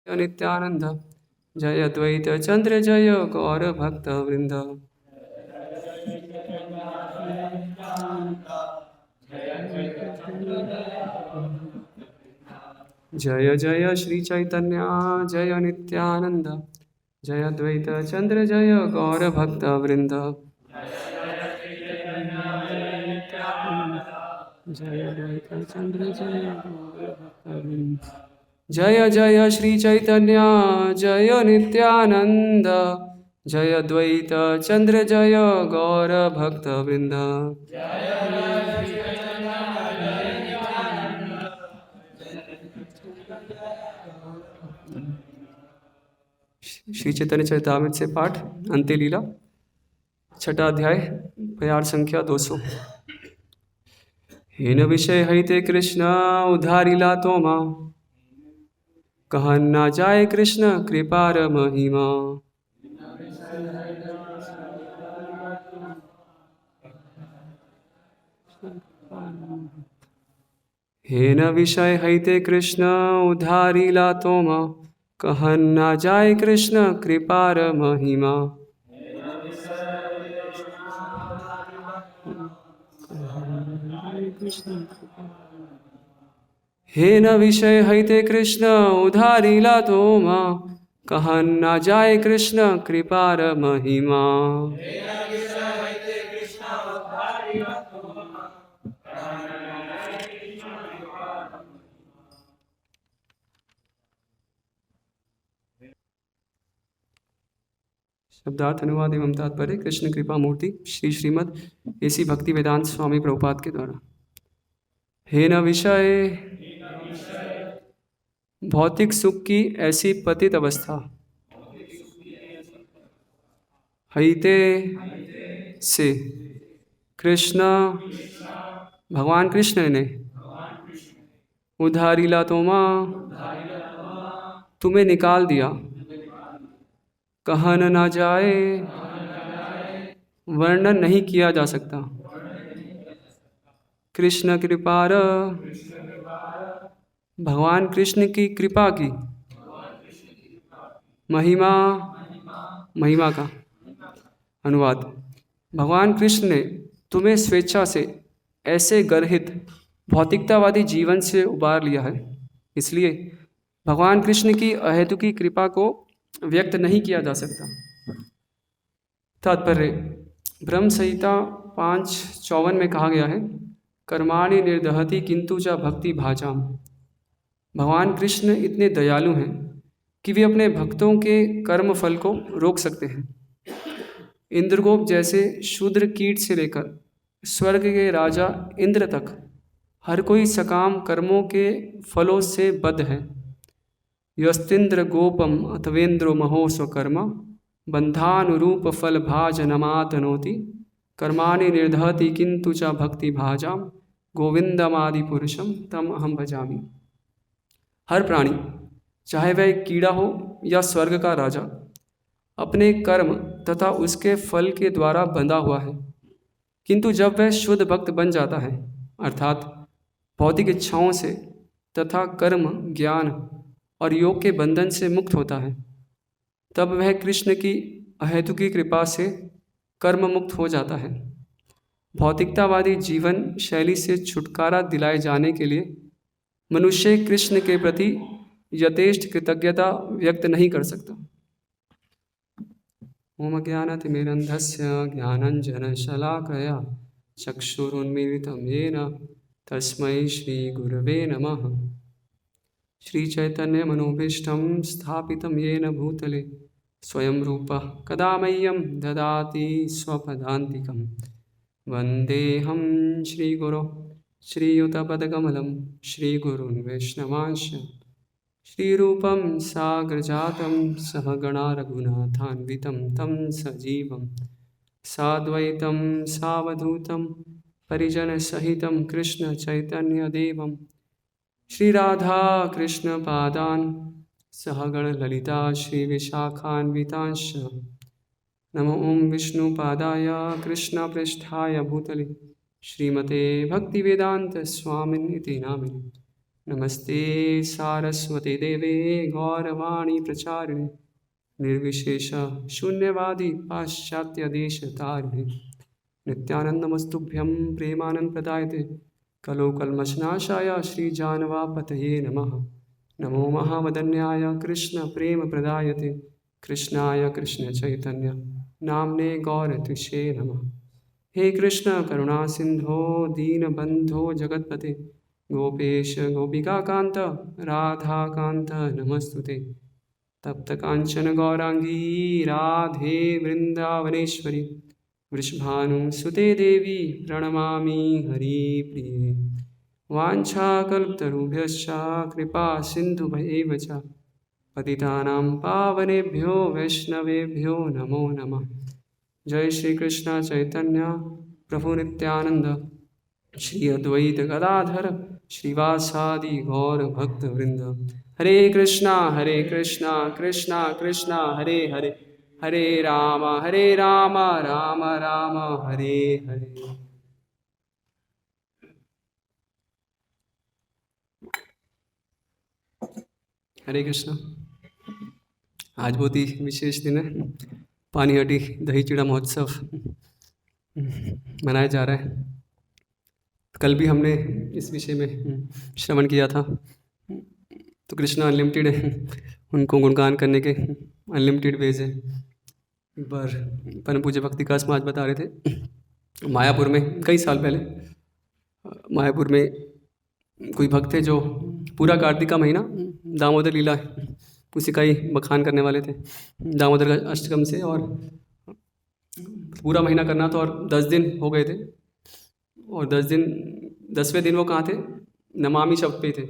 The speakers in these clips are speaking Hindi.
नित्यानंद जय अद्वैत चंद्र जय गौर भक्त वृंद। जय जय श्री चैतन्य जय नित्यानंद जय अद्वैत चंद्र जय गौर भक्त वृंद। जय अद्वैत चंद्र जय गौर भक्त वृंद। जय जय श्री चैतन्य जय नित्यानंद जय अद्वैत चंद्र जय गौर भक्त वृंद। श्री चैतन्य चरितामृत से पाठ अंत्य लीला छठा अध्याय प्यार संख्या 200। हेन विषय हईते कृष्ण उधारिला तोमा कहन ना जाए कृष्ण कृपार महिमा। हेन विषय हईते कृष्ण उधारिला तोमा कहन ना जाए कृष्ण कृपार महिमा। हेन विषय हईते कृष्ण उधारिला तोमा कहन ना जाए कृष्ण कृपार महिमा। शब्दार्थ अनुवाद एवं तात्पर्य कृष्ण कृपा मूर्ति श्री श्रीमद एसी भक्ति वेदांत स्वामी प्रभुपाद के द्वारा। हेन विषय भौतिक सुख की ऐसी पतित अवस्था हईते से कृष्ण भगवान कृष्ण ने उधारिला तोमा तुम्हें निकाल दिया। कहन ना जाए वर्णन नहीं किया जा सकता। कृष्ण कृपार भगवान कृष्ण की कृपा की महिमा महिमा का अनुवाद। भगवान कृष्ण ने तुम्हें स्वेच्छा से ऐसे गर्हित भौतिकतावादी जीवन से उबार लिया है, इसलिए भगवान कृष्ण की अहेतुकी कृपा को व्यक्त नहीं किया जा सकता। तात्पर्य ब्रह्म संहिता 5:54 में कहा गया है, कर्माणि निर्दहति किंतु च भक्ति भाजाम। भगवान कृष्ण इतने दयालु हैं कि वे अपने भक्तों के कर्म फल को रोक सकते हैं। इंद्रगोप जैसे शूद्र कीट से लेकर स्वर्ग के राजा इंद्र तक हर कोई सकाम कर्मों के फलों से बद्ध है। यस्तिंद्र गोपम अथवेंद्रो महो स्वकर्म बंधानुरूप फल भाजनमातनोति कर्माणि निर्दहति किंतु च भक्ति भाजाम गोविंदमादि पुरुषम तम अहम भजामि। हर प्राणी चाहे वह कीड़ा हो या स्वर्ग का राजा अपने कर्म तथा उसके फल के द्वारा बंधा हुआ है, किंतु जब वह शुद्ध भक्त बन जाता है अर्थात भौतिक इच्छाओं से तथा कर्म ज्ञान और योग के बंधन से मुक्त होता है, तब वह कृष्ण की अहेतुकी कृपा से कर्म मुक्त हो जाता है। भौतिकतावादी जीवन शैली से छुटकारा दिलाए जाने के लिए मनुष्य कृष्ण के प्रति यथेष्ट कृतज्ञता व्यक्त नहीं कर सकता। ओम ज्ञानतिमिरन्धस्य ज्ञानञ्जनशलाकया चक्षुरुन्मीलितं येन तस्मै श्रीगुरवे नमः। श्रीचैतन्यमनोभीष्टं स्थापितं येन भूतले स्वयं रूपः कदा मह्यं ददाति स्वपदान्तिकं। वन्देऽहं श्रीगुरो श्रीयुतपदकमलं श्रीगुरुन् वैष्णवांश्च श्रीरूपं साग्रजातं सहगणा रघुनाथान्वितं तं सजीवं साद्वैतं सावधूतं परिजनसहितं कृष्णचैतन्यदेवं श्रीराधा कृष्णपादान् सहगणललिता श्रीविशाखान्वितांश्च नमो ओं विष्णुपादाय कृष्णपृष्ठाय भूतले श्रीमते भक्तिवेदान्त स्वामिनिति नामिने नमस्ते सारस्वती देवे गौरवाणी प्रचारिणे निर्विशेष शून्यवादी पाश्चात्य देश तारिणे नित्यानंदमस्तुभ्यं प्रेमानंद प्रदायते कलो कल्मषनाशाय श्रीजानवापतये नमः। नमो महावदन्याय कृष्ण प्रेम प्रदायते कृष्णाय कृष्ण चैतन्य नामने गौरतिषे नमः। हे कृष्ण करुणा सिंधो दीनबंधो जगतपते गोपेश गोपिकाकांत राधाकांत नमस्तुते। तप्त कांचन गौरांगी राधे वृंदावनेश्वरी वृषभानुसुते देवी प्रणमामि हरिप्रिये। वाञ्छाकल्पतरुभ्यश्च कृपा सिन्धुभ्यैव च पतितानां पावनेभ्यो वैष्णवेभ्यो नमो नमः। जय श्री कृष्ण चैतन्य प्रभु नित्यानंद श्री अद्वैत गदाधर श्रीवासादि गौर भक्त वृंद। हरे कृष्णा कृष्णा कृष्णा हरे हरे हरे राम राम राम हरे हरे। हरे कृष्णा। आज बहुत ही विशेष दिन है। पानीहाटी दही चिड़ा महोत्सव मनाया जा रहा है। कल भी हमने इस विषय में श्रवण किया था। तो कृष्णा अनलिमिटेड है, उनको गुणगान करने के अनलिमिटेड वेज है। एक बार परम पूज्य भक्ति विकास महाराज बता रहे थे, मायापुर में कई साल पहले मायापुर में कोई भक्त थे जो पूरा कार्तिक का महीना दामोदर लीला उसी का ही बखान करने वाले थे, दामोदर का अष्टकम से। और पूरा महीना करना था और 10 दिन हो गए थे। और 10वें दिन वो कहाँ थे? नमामि शब्द पे थे।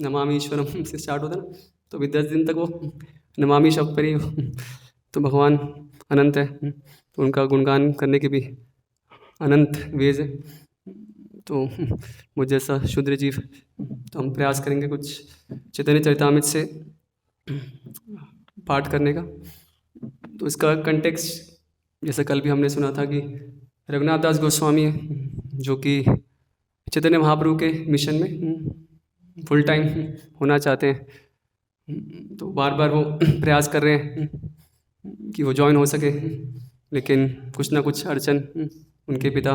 नमामि ईश्वरम से स्टार्ट होता ना, तो अभी 10 दिन तक वो नमामि शब्द पर ही। तो भगवान अनंत है, तो उनका गुणगान करने के भी अनंत वेज है। तो मुझ जैसा शूद्र जीव, तो हम प्रयास करेंगे कुछ चैतन्य चरितामृत से पाठ करने का। तो इसका कंटेक्स्ट जैसे कल भी हमने सुना था कि रघुनाथ दास गोस्वामी है, जो कि चैतन्य महाप्रभु के मिशन में फुल टाइम होना चाहते हैं। तो बार बार वो प्रयास कर रहे हैं कि वो ज्वाइन हो सके, लेकिन कुछ ना कुछ अड़चन उनके पिता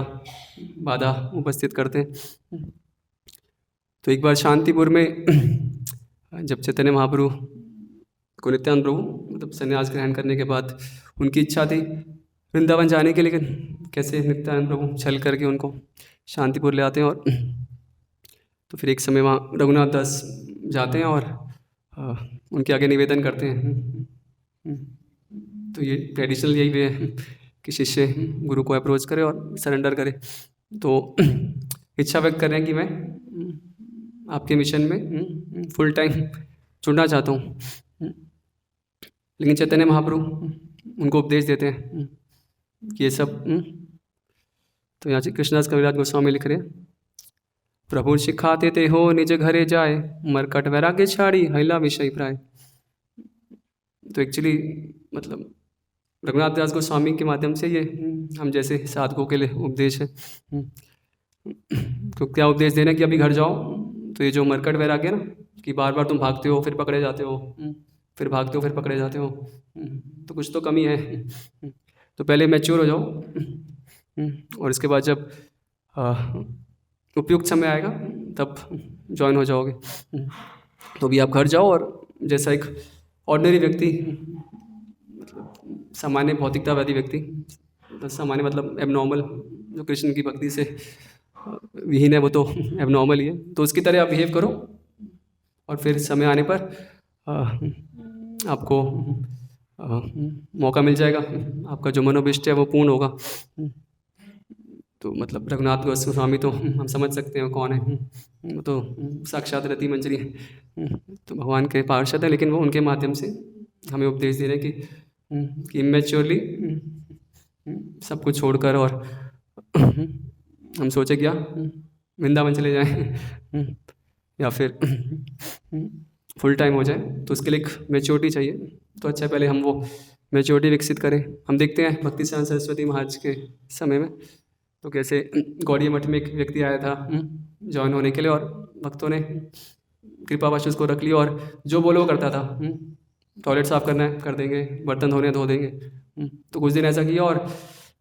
बाधा उपस्थित करते हैं। तो एक बार शांतिपुर में जब चैतन्य महाप्रभु को नित्यानंद प्रभु मतलब संन्यास ग्रहण करने के बाद उनकी इच्छा थी वृंदावन जाने के, लेकिन कैसे नित्यानंद प्रभु छल करके उनको शांतिपुर ले आते हैं। और तो फिर एक समय वहाँ रघुनाथ दास जाते हैं और उनके आगे निवेदन करते हैं। तो ये ट्रेडिशनल यही वे है कि शिष्य गुरु को अप्रोच करे और सरेंडर करे। तो इच्छा व्यक्त कर रहे हैं कि मैं आपके मिशन में फुल टाइम जुड़ना चाहता हूँ। लेकिन चैतन्य महाप्रभु उनको उपदेश देते हैं कि ये सब तो यहाँ से कृष्णदास कविराज गोस्वामी लिख रहे हैं, प्रभु सिखाते ते हो निज घरे जाए मरकट वैराग्य छाड़ी हैला विषय प्राय। तो एक्चुअली मतलब रघुनाथ दास गोस्वामी के माध्यम से ये हम जैसे साधकों के लिए उपदेश है। तो क्या उपदेश देना कि अभी घर जाओ, तो ये जो मरकट वैराग्य ना कि बार बार तुम भागते हो फिर पकड़े जाते हो, फिर भागते हो फिर पकड़े जाते हो, तो कुछ तो कमी है। तो पहले मैच्योर हो जाओ और इसके बाद जब उपयुक्त समय आएगा तब ज्वाइन हो जाओगे। तो अभी आप घर जाओ और जैसा एक ऑर्डिनरी व्यक्ति मतलब सामान्य भौतिकतावादी व्यक्ति, सामान्य मतलब एबनॉर्मल, जो कृष्ण की भक्ति से विहीन है वो तो एबनॉर्मल ही है, तो उसकी तरह आप बिहेव करो और फिर समय आने पर आपको मौका मिल जाएगा, आपका जो मनोभिष्ट है वो पूर्ण होगा। तो मतलब रघुनाथ गोस्वामी तो हम समझ सकते हैं कौन है, वो तो साक्षात रति मंजरी है, तो भगवान के पार्षद है। लेकिन वो उनके माध्यम से हमें उपदेश दे रहे हैं कि इमेच्योरली सब कुछ छोड़कर और हम सोचे क्या वृंदावन चले जाएं या फिर फुल टाइम हो जाए, तो उसके लिए एक मैच्योरिटी चाहिए। तो अच्छा पहले हम वो मैच्योरिटी विकसित करें। हम देखते हैं भक्ति सिद्धांत सरस्वती महाराज के समय में तो कैसे गौड़िया मठ में एक व्यक्ति आया था ज्वाइन होने के लिए, और भक्तों ने कृपावश उसको रख लिया और जो बोलो वो करता था। टॉयलेट साफ़ करना है कर देंगे, बर्तन धोने हैं धो देंगे। तो कुछ दिन ऐसा किया और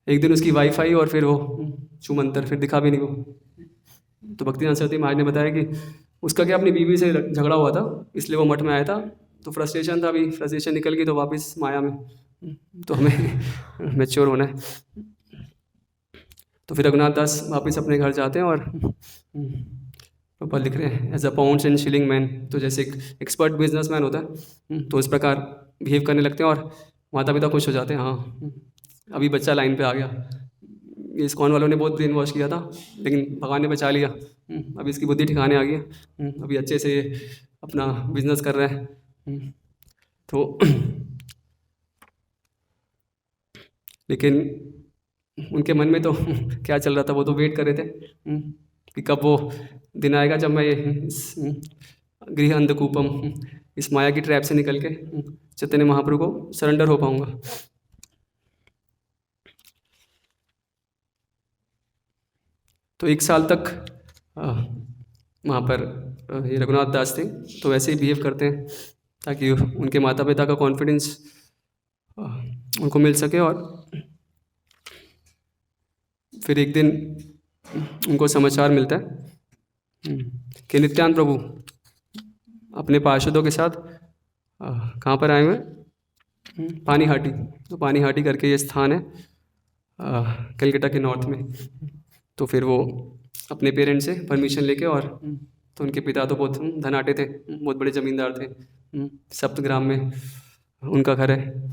एक दिन उसकी वाइफ आई और फिर वो छूमंतर, फिर दिखा भी नहीं वो। तो भक्तिनाथ सरस्वती महाराज ने बताया कि उसका क्या अपनी बीवी से झगड़ा हुआ था, इसलिए वो मठ में आया था। तो फ्रस्ट्रेशन था, अभी फ्रस्ट्रेशन निकल गई तो वापस माया में। तो हमें मैच्योर होना है। तो फिर रघुनाथ दास वापस अपने घर जाते हैं और ऊपर लिख रहे हैं as a pounds and shilling man. तो जैसे एक एक्सपर्ट बिजनेसमैन होता है तो इस प्रकार बिहेव करने लगते हैं और माता पिता खुश हो जाते हैं, हाँ अभी बच्चा लाइन पे आ गया। ये इस्कॉन वालों ने बहुत ब्रेन वॉश किया था लेकिन भगवान ने बचा लिया। अभी इसकी बुद्धि ठिकाने आ गई है, अभी अच्छे से अपना बिजनेस कर रहे हैं। तो लेकिन उनके मन में तो क्या चल रहा था, वो तो वेट कर रहे थे कि कब वो दिन आएगा जब मैं इस गृह अंधकूपम, इस माया की ट्रैप से निकल के चैतन्य महाप्रभु को सरेंडर हो पाऊंगा। तो 1 साल तक वहाँ पर ये रघुनाथ दास थे तो वैसे ही बिहेव करते हैं ताकि उनके माता पिता का कॉन्फिडेंस उनको मिल सके। और फिर एक दिन उनको समाचार मिलता है कि नित्यानंद प्रभु अपने पार्षदों के साथ कहाँ पर आए हुए हैं, पानीहाटी। तो पानीहाटी करके ये स्थान है कलकत्ता के नॉर्थ में। तो फिर वो अपने पेरेंट्स से परमिशन लेके और तो उनके पिता तो बहुत धनाटे थे, बहुत बड़े ज़मींदार थे, सप्तग्राम में उनका घर है।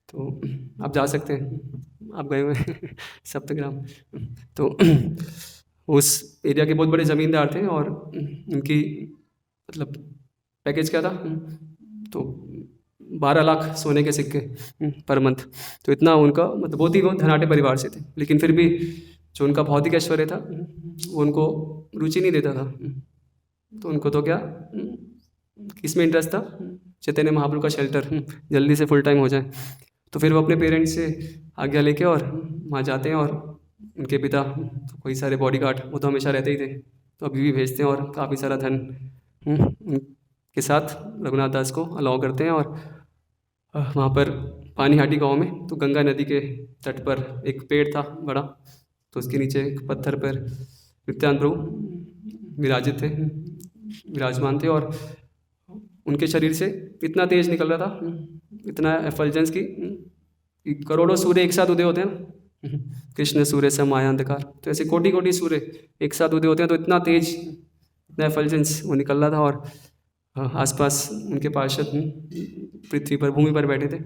तो आप जा सकते हैं, आप गए हुए हैं सप्तग्राम। तो उस एरिया के बहुत बड़े ज़मींदार थे और उनकी मतलब पैकेज क्या था, तो 12 लाख सोने के सिक्के पर मंथ। तो इतना उनका मतलब बहुत ही वो धनाटे परिवार से थे, लेकिन फिर भी जो उनका भौतिक ऐश्वर्य था वो उनको रुचि नहीं देता था। तो उनको तो क्या किसमें इंटरेस्ट था, चैतन्य महाप्रभु का शेल्टर जल्दी से फुल टाइम हो जाए। तो फिर वो अपने पेरेंट्स से आज्ञा लेके और वहाँ जाते हैं और उनके पिता तो कोई सारे बॉडीगार्ड वो तो हमेशा रहते ही थे, तो अभी भी भेजते हैं और काफ़ी सारा धन उनके साथ रघुनाथ दास को अलाउ करते हैं। और वहाँ पर पानीहाटी गांव में तो गंगा नदी के तट पर एक पेड़ था बड़ा, तो उसके नीचे एक पत्थर पर नित्यानंद प्रभु विराजमान थे और उनके शरीर से इतना तेज निकल रहा था, इतना एफल्जेंस की करोड़ों सूर्य एक साथ उदय होते हैं ना, कृष्ण सूर्य से माया अंधकार, तो ऐसे कोटि कोटि सूर्य एक साथ उदय होते हैं। तो इतना तेज, इतना एफल्जेंस वो निकल रहा था और आसपास उनके पार्षद पृथ्वी पर भूमि पर बैठे थे।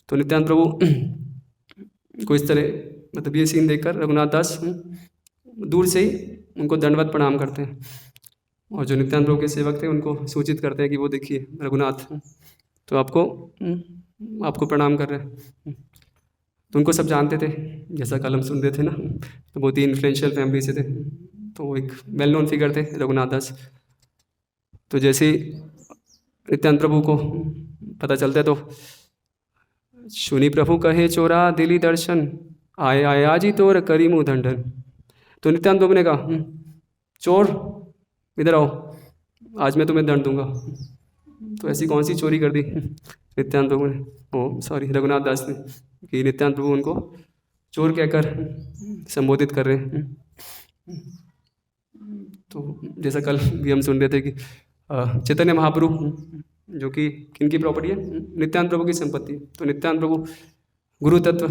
तो नित्यानंद प्रभु को इस तरह मतलब ये सीन देखकर रघुनाथ दास दूर से ही उनको दंडवत प्रणाम करते हैं और जो नित्यानंद प्रभु के सेवक थे उनको सूचित करते हैं कि वो देखिए रघुनाथ तो आपको प्रणाम कर रहे हैं। तो उनको सब जानते थे, जैसा कल हम सुन रहे थे ना, तो बहुत ही इन्फ्लुएंशियल फैमिली से थे, तो वो एक वेल नोन फिगर थे रघुनाथ दास। तो जैसे नित्यानंद प्रभु को पता चलता है तो सुनी प्रभु कहे चोरा दिली दर्शन, आए आए आजी तोर करी मुँह दंडन। तो नित्यानंद प्रभु ने कहा चोर इधर आओ, आज मैं तुम्हें दंड दूंगा। तो ऐसी कौन सी चोरी कर दी नित्यानंद प्रभु ने, रघुनाथ दास ने, कि नित्यानंद प्रभु उनको चोर कहकर संबोधित कर रहे हैं। तो जैसा कल भी हम सुन रहे थे कि चैतन्य महाप्रभु जो कि किनकी प्रॉपर्टी है, नित्यानंद प्रभु की संपत्ति। तो नित्यानंद प्रभु गुरु तत्व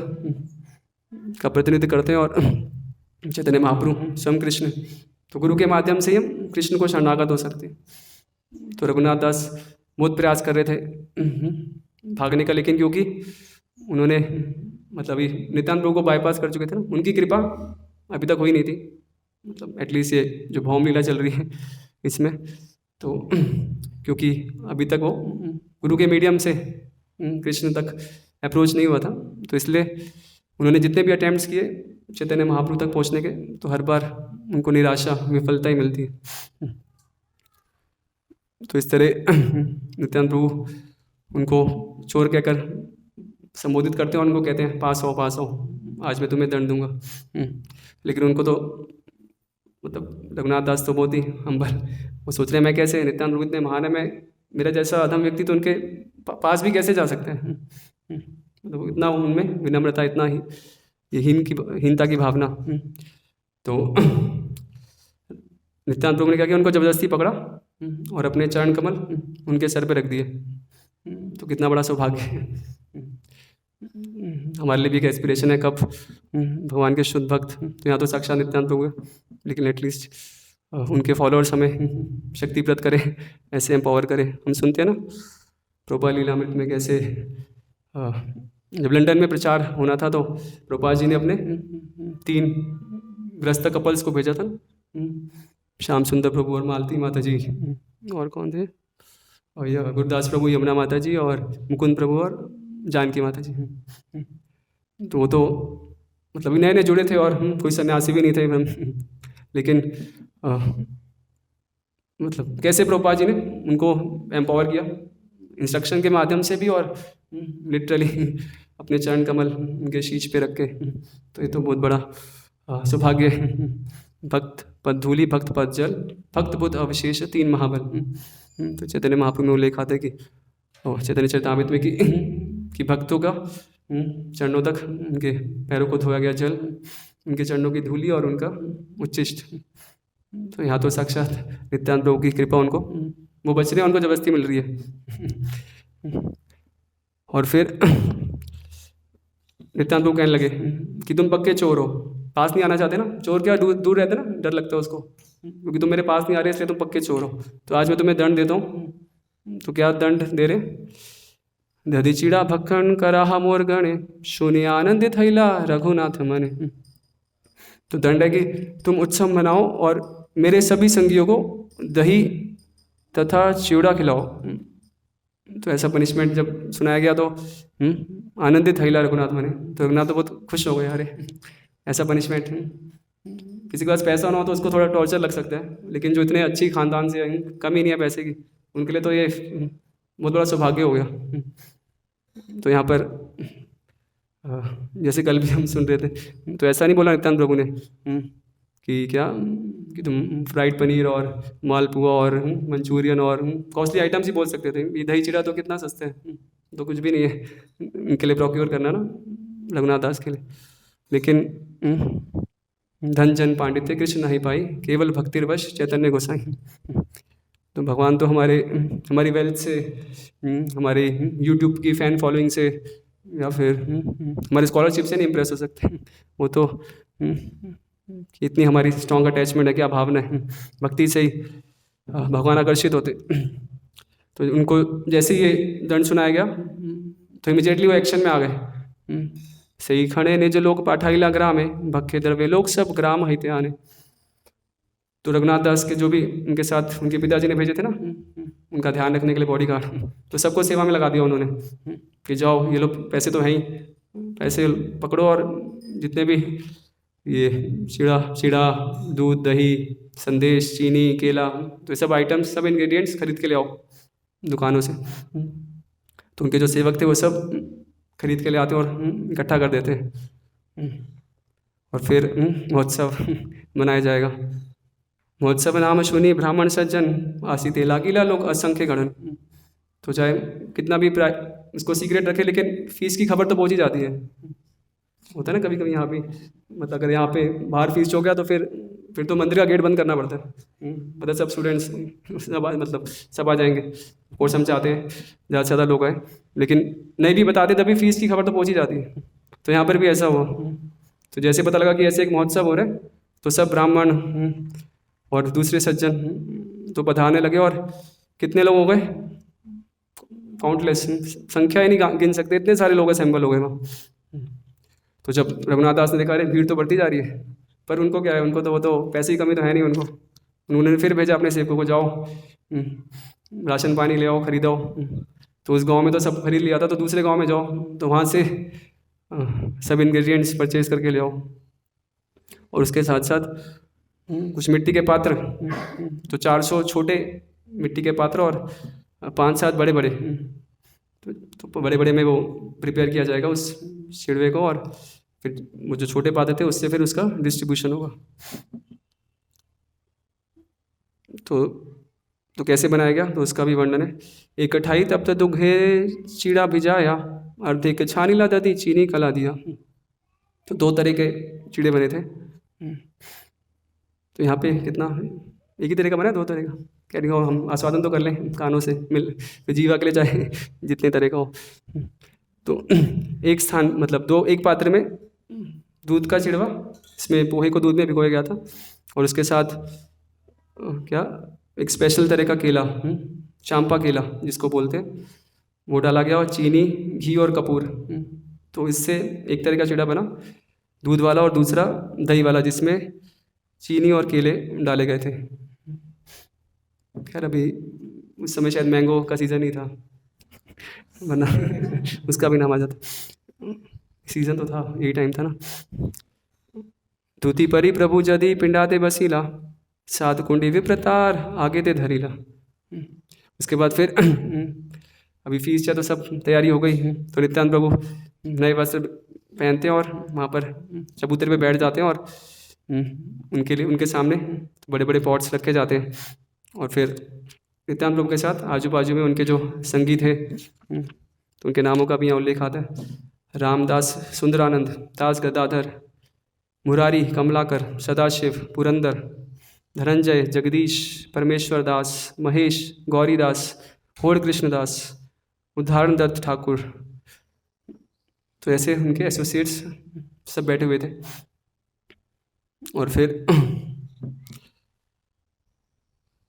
का प्रतिनिधित्व करते हैं और चैतन्य महाप्रभु स्वयं कृष्ण, तो गुरु के माध्यम से ही हम कृष्ण को शरणागत हो सकते हैं। तो रघुनाथ दास बहुत प्रयास कर रहे थे भागने का, लेकिन क्योंकि उन्होंने मतलब अभी नित्यानंद प्रभु को बाईपास कर चुके थे ना, उनकी कृपा अभी तक हुई नहीं थी, मतलब एटलीस्ट ये जो भौम लीला चल रही है इसमें। तो क्योंकि अभी तक वो गुरु के मीडियम से कृष्ण तक अप्रोच नहीं हुआ था, तो इसलिए उन्होंने जितने भी अटैम्प्ट्स किए चैतन्य महाप्रभु तक पहुंचने के, तो हर बार उनको निराशा विफलता ही मिलती है। तो इस तरह नित्यानंद प्रभु उनको चोर कहकर संबोधित करते हैं और उनको कहते हैं पास आओ, आज मैं तुम्हें दंड दूंगा। लेकिन उनको तो मतलब रघुनाथ दास तो बहुत ही हम्बल वो सोच रहे हैं मैं कैसे, नित्यानंद प्रभु इतने महान है, मैं मेरा जैसा अधम व्यक्ति तो उनके पास भी कैसे जा सकते हैं। मतलब इतना उनमें विनम्रता, इतना ही ये हीनता की भावना। तो नित्यानंद प्रभु ने क्या किया, उनको ज़बरदस्ती पकड़ा और अपने चरण कमल उनके सर पे रख दिए। तो कितना बड़ा सौभाग्य है। हमारे लिए भी एक एस्पिरेशन है, कब भगवान के शुद्ध भक्त, तो यहाँ तो साक्षात नित्यानंद प्रभु है, लेकिन एटलीस्ट उनके फॉलोअर्स हमें शक्तिप्रद करें, ऐसे एम्पावर करें। हम सुनते हैं ना प्रभुपाद लीलामृत में कैसे जब लंदन में प्रचार होना था तो प्रभुपाद जी ने अपने 3 गृहस्थ कपल्स को भेजा था ना, श्याम सुंदर प्रभु और मालती माता जी, और कौन थे, और यह गुरदास प्रभु, यमुना माता जी, और मुकुंद प्रभु और जानकी माता जी। तो वो तो मतलब नए नए जुड़े थे और कोई सन्यासी भी नहीं थे, लेकिन मतलब कैसे प्रभुपाद जी ने उनको एम्पावर किया इंस्ट्रक्शन के माध्यम से भी, और लिटरली अपने चरण कमल उनके शीश पे रख के। तो ये तो बहुत बड़ा सौभाग्य है। भक्त पद धूलि, भक्त पद जल, भक्त बुद्ध अवशेष 3 महाबल। तो चैतन्य महाप्रभु में उल्लेख आता है कि चैतन्य चरितामृत में कि भक्तों का चरणों तक उनके पैरों को धोया गया जल, उनके चरणों की धूलि और उनका उच्चिष्ट। तो यहाँ तो साक्षात नित्यानंद प्रभु की कृपा, उनको वो बच रहे हैं, उनको जबरदस्ती मिल रही है। और फिर नित्यानंद प्रभु कहने लगे कि तुम पक्के चोर हो, पास नहीं आना चाहते ना। चोर क्या दूर रहते ना, डर लगता है उसको, क्योंकि तुम मेरे पास नहीं आ रहे इसलिए तुम पक्के चोर हो। तो आज मैं तुम्हें दंड देता हूँ। तो क्या दंड दे रहे, दधि चिड़ा भक्खन कराहा मोर गणे, शून्य आनंदित थैला रघुनाथ मने। तो दंड है कि तुम उत्सव मनाओ और मेरे सभी संगियों को दही तथा चिड़ा खिलाओ। तो ऐसा पनिशमेंट जब सुनाया गया तो आनंदित थैला रघुनाथ मने, तो रघुनाथ तो बहुत खुश हो गए, अरे ऐसा पनिशमेंट। किसी के पास पैसा ना हो तो उसको थोड़ा टॉर्चर लग सकता है, लेकिन जो इतने अच्छी खानदान से कमी नहीं है पैसे की, उनके लिए तो ये बहुत बड़ा सौभाग्य हो गया। तो यहाँ पर जैसे कल भी हम सुन रहे थे, तो ऐसा नहीं बोला नित्यानंद प्रभु ने कि क्या कि तुम फ्राइड पनीर और मालपुआ और मंचूरियन और कॉस्टली आइटम्स ही बोल सकते थे। ये दही चिड़ा तो कितना सस्ते हैं, तो कुछ भी नहीं है इनके लिए प्रोक्योर करना ना, रघुनाथ दास के लिए। लेकिन धन जन पांडित्य कृष्ण नहीं पाई, केवल भक्तिर्वश चैतन्य गोसाई। तो भगवान तो हमारी वेल्थ से, हमारे यूट्यूब की फ़ैन फॉलोइंग से, या फिर हमारे स्कॉलरशिप से नहीं इम्प्रेस हो सकते। वो तो इतनी हमारी स्ट्रॉन्ग अटैचमेंट है, क्या भावना है, भक्ति से ही भगवान आकर्षित होते। तो उनको जैसे ही ये दंड सुनाया गया तो इमीडिएटली वो एक्शन में आ गए। सही खड़े निज लोक पाठाइला ग्रामे, भक्खे द्रव्य लोग सब ग्राम हिते आने। तो रघुनाथ दास के जो भी उनके साथ उनके पिताजी ने भेजे थे ना, उनका ध्यान रखने के लिए बॉडीगार्ड, तो सबको सेवा में लगा दिया उन्होंने कि जाओ, ये लोग पैसे तो हैं ही, पैसे पकड़ो और जितने भी ये चिड़ा दूध दही संदेश चीनी केला, तो ये सब आइटम्स, सब इंग्रेडिएंट्स खरीद के ले आओ दुकानों से। तो उनके जो सेवक थे वो सब खरीद के ले आते और इकट्ठा कर देते और फिर महोत्सव मनाया जाएगा। महोत्सव नाम सुनी ब्राह्मण सज्जन, आसी लागिला लोग असंख्य गणन। तो चाहे कितना भी उसको सीक्रेट रखे, लेकिन फीस की खबर तो पहुंच ही जाती है। होता है ना कभी कभी यहाँ पे, मतलब अगर यहाँ पे बाहर फीस हो गया तो फिर तो मंदिर का गेट बंद करना पड़ता है। मतलब सब स्टूडेंट्स सब आ जाएंगे, कोर्स हम चाहते हैं ज़्यादा से ज़्यादा लोग आए, लेकिन नहीं भी बताते तभी फीस की खबर तो पहुँच ही जाती है। तो यहाँ पर भी ऐसा हुआ। तो जैसे पता लगा कि ऐसे एक महोत्सव हो रहा है, तो सब ब्राह्मण और दूसरे सज्जन तो पधारने लगे, और कितने लोग हो गए, काउंटलेस, संख्या ही नहीं गिन सकते, इतने सारे लोग असेंबल हो गए वहाँ। तो जब रघुनाथ दास ने देखा अरे भीड़ तो बढ़ती जा रही है, पर उनको क्या है, उनको तो वो तो पैसे की कमी तो है नहीं उनको। उन्होंने फिर भेजा अपने सेवकों को, जाओ राशन पानी ले आओ, खरीदो। तो उस गांव में तो सब खरीद लिया था, तो दूसरे गांव में जाओ तो वहाँ से सब इंग्रेडिएंट्स परचेज करके ले आओ। और उसके साथ साथ कुछ मिट्टी के पात्र, तो 400 छोटे मिट्टी के पात्र और 5-7 बड़े बड़े, तो बड़े बड़े में वो प्रिपेयर किया जाएगा उस छिड़वे को, और फिर वो जो छोटे पात्र थे उससे फिर उसका डिस्ट्रीब्यूशन होगा। तो तो कैसे बनाया गया तो उसका भी वर्णन है। एक कठाई तब तक दुघे चीड़ा भिजाया, अर्धे के छानी ला दधी चीनी कला दिया। तो 2 तरह के चीड़े बने थे। तो यहाँ पे कितना, एक ही तरह का बना है, 2 तरह का कह रही हो, हम आस्वादन तो कर लें कानों से मिल, तो जीवा के लिए चाहे जितने तरह का हो। तो एक स्थान मतलब एक पात्र में दूध का चिड़वा, इसमें पोहे को दूध में भिगोया गया था, और उसके साथ क्या एक स्पेशल तरह का केला, चांपा केला जिसको बोलते हैं, वो डाला गया, और चीनी, घी और कपूर। तो इससे एक तरह का चिड़ा बना दूध वाला, और दूसरा दही वाला जिसमें चीनी और केले डाले गए थे। खैर अभी उस समय शायद मैंगो का सीज़न ही था, वरना उसका भी नाम आ जाता। सीज़न तो था, यही टाइम था ना। दूती परी प्रभु जदि पिंडाते बसीला, सात कुंडी विप्रतार आगे ते धरीला। उसके बाद फिर अभी फीस चाहे तो सब तैयारी हो गई। तो नित्यानंद प्रभु नए वस्त्र पहनते हैं और वहाँ पर चबूतरे पे बैठ जाते हैं, और उनके लिए उनके सामने बड़े बड़े पॉट्स रखे जाते हैं। और फिर नित्यानंद प्रभु के साथ आजू बाजू में उनके जो संगी थे, तो उनके नामों का भी यहाँ उल्लेख आता है। रामदास, सुंदरानंद, दास गदाधर, मुरारी, कमलाकर, सदाशिव, पुरंदर, धनंजय, जगदीश, परमेश्वर दास, महेश, गौरीदास, होड़ कृष्णदास, उदाहरण दत्त ठाकुर। तो ऐसे उनके एसोसिएट्स सब बैठे हुए थे। और फिर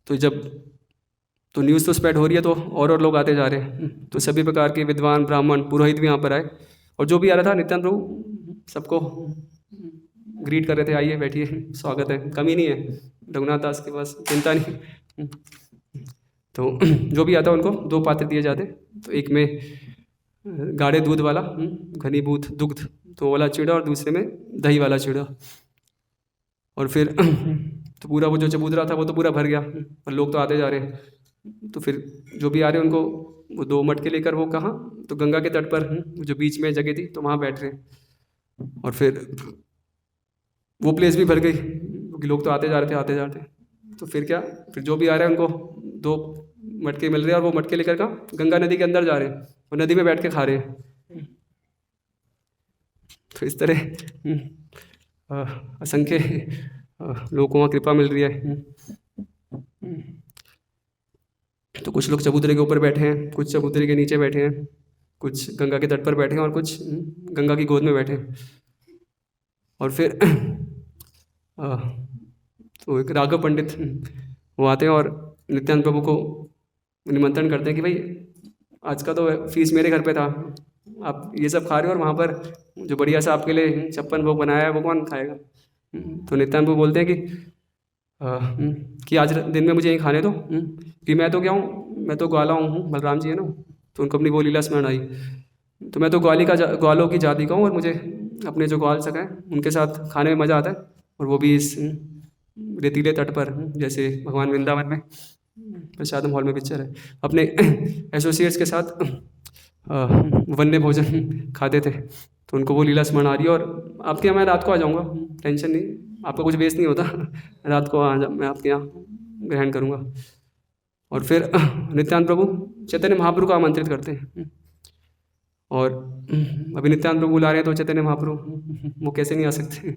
तो न्यूज़ तो स्प्रेड हो रही है, तो और लोग आते जा रहे हैं। तो सभी प्रकार के विद्वान, ब्राह्मण, पुरोहित भी यहाँ पर आए, और जो भी आ रहा था नित्यानंद प्रभु सबको ग्रीट कर रहे थे, आइए बैठिए, स्वागत है, कमी नहीं है रघुनाथ दास के पास, चिंता नहीं। तो जो भी आता उनको 2 पात्र दिए जाते। तो एक में गाढ़े दूध वाला घनीभूत दुग्ध तो वाला चिड़ा, और दूसरे में दही वाला चिड़ा। और फिर तो पूरा वो जो चबूतरा था वो तो पूरा भर गया, और लोग तो आते जा रहे हैं। तो फिर जो भी आ रहे हैं उनको वो 2 मटके लेकर, वो कहाँ, तो गंगा के तट पर जो बीच में जगह थी, तो वहाँ बैठ रहे। और फिर वो प्लेस भी भर गई, क्योंकि लोग तो आते जा रहे थे। तो फिर क्या, फिर जो भी आ रहे हैं उनको 2 मटके मिल रहे हैं, और वो मटके लेकर कहाँ, गंगा नदी के अंदर जा रहे हैं, और नदी में बैठ के खा रहे हैं। तो इस तरह असंख्य लोगों को कृपा मिल रही है। तो कुछ लोग चबूतरे के ऊपर बैठे हैं, कुछ चबूतरे के नीचे बैठे हैं, कुछ गंगा के तट पर बैठे हैं, और कुछ गंगा की गोद में बैठे हैं। और फिर तो एक राघव पंडित वो आते हैं और नित्यानंद प्रभु को निमंत्रण करते हैं कि भाई आज का तो फीस मेरे घर पे था, आप ये सब खा रहे हो, और वहाँ पर जो बढ़िया सा आपके लिए 56 भोग बनाया है वो कौन खाएगा। तो नित्यानंद प्रभु बोलते हैं कि आज दिन में मुझे यहीं खाने दो, कि मैं तो क्या हूँ, मैं तो ग्वाला हूँ, बलराम जी है ना, तो उनको अपनी वो लीला स्मरण आई। तो मैं तो ग्वालों की जाति का हूँ, और मुझे अपने जो ग्वाल सका है उनके साथ खाने में मज़ा आता है, और वो भी इस रेतीले तट पर, जैसे भगवान वृंदावन में प्रसादम हॉल में पिक्चर है, अपने एसोसिएट्स के साथ वन्य भोजन खाते थे। तो उनको वो लीला स्मरण आ रही है। और आपके यहाँ मैं रात को आ जाऊँगा, टेंशन नहीं, आपका कुछ वेस्ट नहीं होता, रात को मैं आपके यहाँ ग्रहण करूँगा। और फिर नित्यानंद प्रभु चैतन्य महाप्रभु को आमंत्रित करते हैं, और अभी नित्यानंद प्रभु बुला रहे हैं, तो चैतन्य महाप्रभु वो कैसे नहीं आ सकते।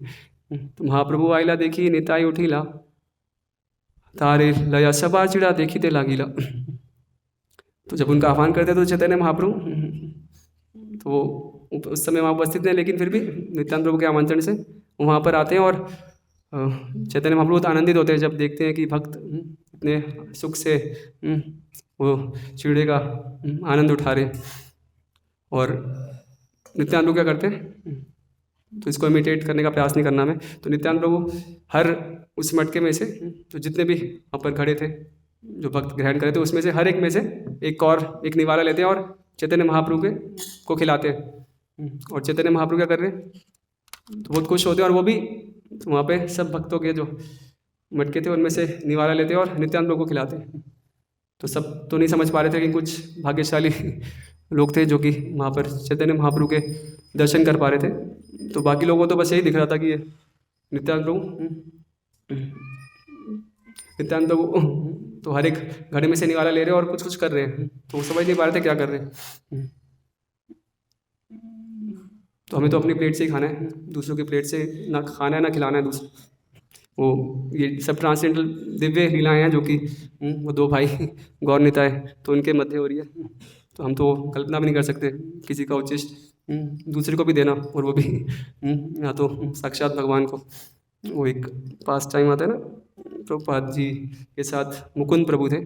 तो महाप्रभु आइला देखी निताई उठीला, तारे लया सबा चिड़ा देखी ते लागीला। तो जब उनका आह्वान करते तो चैतन्य महाप्रभु तो उस समय वहाँ उपस्थित हैं, लेकिन फिर भी नित्यानंद प्रभु के आमंत्रण से वहाँ पर आते हैं, और चैतन्य महाप्रभु तो आनंदित होते हैं जब देखते हैं कि भक्त इतने सुख से वो चिड़े का आनंद उठा रहे। और नित्यानंद प्रभु क्या करते हैं, तो इसको इमिटेट करने का प्रयास नहीं करना हमें। तो नित्यानंद प्रभु हर उस मटके में से तो जितने भी वहाँ पर खड़े थे जो भक्त ग्रहण करे थे, उसमें से हर एक में से एक निवाला लेते हैं और चैतन्य महाप्रभु को खिलाते हैं। और चैतन्य महाप्रभु क्या कर रहे हैं, तो बहुत खुश होते हैं, और वो भी वहाँ पे सब भक्तों के जो मटके थे उनमें से निवाला लेते हैं और नित्यानंद प्रभु को खिलाते हैं। तो सब तो नहीं समझ पा रहे थे कि कुछ भाग्यशाली लोग थे जो कि वहाँ पर चैतन्य महाप्रभु के दर्शन कर पा रहे थे। तो बाकी लोगों को तो बस यही दिख रहा था कि ये नित्यानंद प्रभु तो हर एक घड़े में से निवाला ले रहे हैं और कुछ कुछ कर रहे हैं, तो वो समझ नहीं पा रहे थे क्या कर रहे हैं। तो हमें तो अपनी प्लेट से ही खाना है, दूसरों की प्लेट से ना खाना है ना खिलाना है दूसरों वो। ये सब ट्रांसजेंडर दिव्य लीलाएँ हैं जो कि वो दो भाई गौर निताय तो उनके मध्य हो रही है। तो हम तो कल्पना भी नहीं कर सकते किसी का उच्चिष्ट दूसरे को भी देना, और वो भी या तो साक्षात भगवान को। वो एक पास टाइम आता है ना, प्रभुपाद जी के साथ मुकुंद प्रभु थे।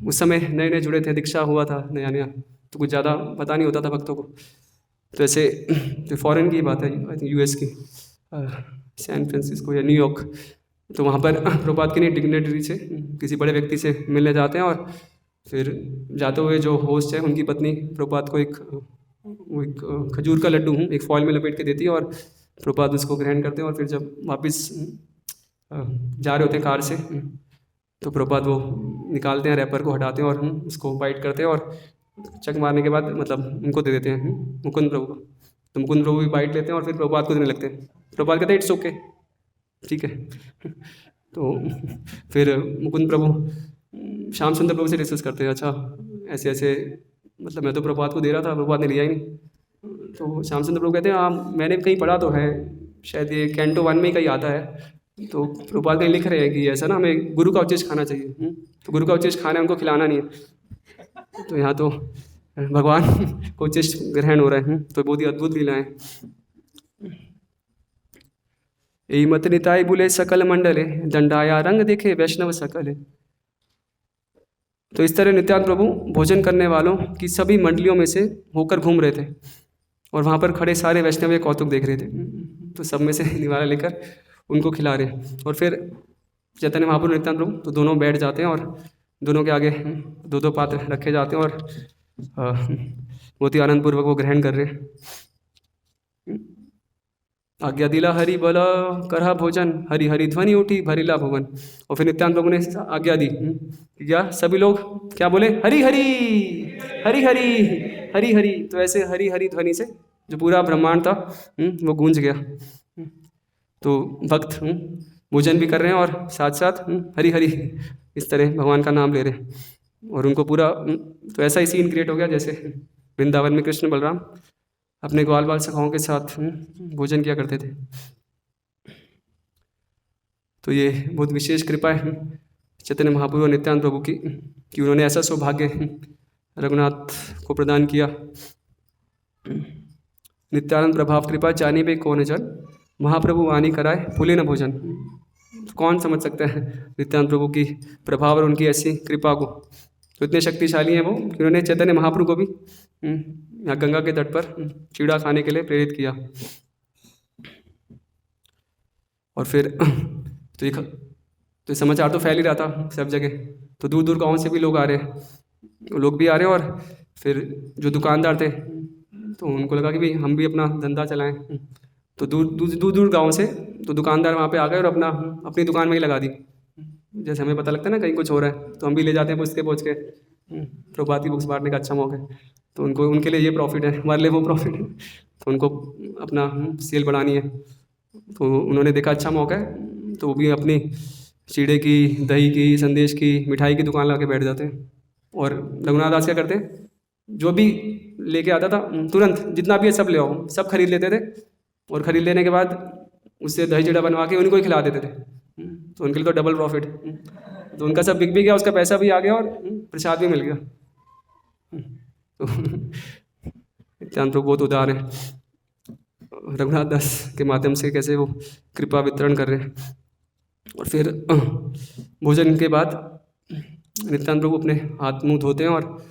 उस समय नए नए जुड़े थे, दीक्षा हुआ था नया नया, तो कुछ ज़्यादा पता नहीं होता था भक्तों को। तो ऐसे तो फॉरेन की बात है, आई थिंक यूएस की, सैन फ्रांसिस्को या न्यूयॉर्क। तो वहाँ पर प्रभुपाद की नहीं डिग्नेटरी से किसी बड़े व्यक्ति से मिलने जाते हैं, और फिर जाते हुए जो होस्ट है उनकी पत्नी प्रभुपाद को एक खजूर का लड्डू एक फॉइल में लपेट के देती है, और प्रभुपाद उसको ग्रहण करते हैं। और फिर जब वापस जा रहे होते हैं कार से, तो प्रभुपाद वो निकालते हैं, रैपर को हटाते हैं और उसको बाइट करते हैं, और चक मारने के बाद मतलब उनको दे देते हैं मुकुंद प्रभु को। तो मुकुंद प्रभु भी बाइट लेते हैं और फिर प्रभुपाद को देने लगते हैं। प्रभुपाद कहते हैं इट्स ओके, ठीक है। तो फिर मुकुंद प्रभु श्याम सुंदर प्रभु से डिस्कस करते हैं, अच्छा ऐसे ऐसे मतलब मैं तो प्रभुपाद को दे रहा था, प्रभुपाद ने लिया ही नहीं। तो श्याम सुंदर प्रभु कहते हैं हाँ मैंने कहीं पढ़ा तो है, शायद ये कैंटो 1 में ही कहीं आता है। तो प्रभुपाद कहीं लिख रहे हैं कि ऐसा ना हमें गुरु का उच्चिष्ट खाना चाहिए, तो गुरु का उच्चिष्ट खाना है, उनको खिलाना नहीं है। तो यहाँ तो भगवान को उच्चिष्ट ग्रहण हो रहा है, तो बहुत ही अद्भुत लीला है। यही मत निताय बुले सकल मंडले, दंडाया रंग देखे वैष्णव सकल। तो इस तरह नित्यानंद प्रभु भोजन करने वालों की सभी मंडलियों में से होकर घूम रहे थे, और वहाँ पर खड़े सारे वैष्णव ये कौतुक देख रहे थे। तो सब में से निवाला लेकर उनको खिला रहे। और फिर चैतन्य महाप्रभु नित्यानंद प्रभु तो दोनों बैठ जाते हैं, और दोनों के आगे दो दो पात्र रखे जाते हैं, और बहुत ही आनंदपूर्वक वो ग्रहण कर रहे हैं। आज्ञा दिला हरि बल करहा भोजन, हरि हरि ध्वनि उठी भरिला भुवन। और फिर नित्यानंद प्रभु ने आज्ञा दी क्या सभी लोग क्या बोले, हरि हरि हरि हरि हरि हरि। तो ऐसे हरि हरि ध्वनि से जो पूरा ब्रह्मांड था वो गूंज गया। तो भक्त भोजन भी कर रहे हैं और साथ साथ हरि हरि इस तरह भगवान का नाम ले रहे हैं, और उनको पूरा तो ऐसा ही सीन क्रिएट हो गया जैसे वृंदावन में कृष्ण बलराम अपने ग्वाल बाल सखाओं के साथ भोजन किया करते थे। तो ये बहुत विशेष कृपा है चैतन्य महाप्रभु और नित्यानंद प्रभु की कि उन्होंने ऐसा सौभाग्य रघुनाथ को प्रदान किया। नित्यानंद प्रभाव कृपा जानी बे कौन जन, महाप्रभु वाणी कराए फूले न भोजन। कौन समझ सकता है नित्यानंद प्रभु की प्रभाव और उनकी ऐसी कृपा को। तो इतने शक्तिशाली हैं वो कि उन्होंने चैतन्य महाप्रभु को भी यहाँ गंगा के तट पर चीड़ा खाने के लिए प्रेरित किया। और फिर तो समाचार तो फैल ही रहा था सब जगह, तो दूर दूर गाँव से भी लोग आ रहे हैं, लोग भी आ रहे हैं। और फिर जो दुकानदार थे तो उनको लगा कि भाई हम भी अपना धंधा चलाएं, तो दूर गाँव से तो दुकानदार वहाँ पे आ गए और अपनी दुकान में ही लगा दी। जैसे हमें पता लगता है ना कहीं कुछ हो रहा है तो हम भी ले जाते हैं पहुँच के प्रभात की बुक्स बांटने का अच्छा मौका है। तो उनके लिए ये प्रॉफिट है, हमारे लिए वो प्रॉफिट है, तो उनको अपना सेल बढ़ानी है। तो उन्होंने देखा अच्छा मौका है, तो वो भी अपनी चीड़े की, दही की, संदेश की, मिठाई की दुकान ला के बैठ जाते हैं। और रघुनाथ दास क्या करते, जो भी लेके आता था तुरंत जितना भी है सब ले आओ, सब खरीद लेते थे। और ख़रीद लेने के बाद उससे दही चीड़ा बनवा के उनको ही खिला देते थे। तो उनके लिए तो डबल प्रॉफिट। तो उनका सब बिक भी गया, उसका पैसा भी आ गया और प्रसाद भी मिल गया। तो नित्यानंद प्रभु बहुत उदार है, रघुनाथ दास के माध्यम से कैसे वो कृपा वितरण कर रहे हैं। और फिर भोजन के बाद नित्यानंद प्रभु अपने हाथ मुँह धोते हैं, और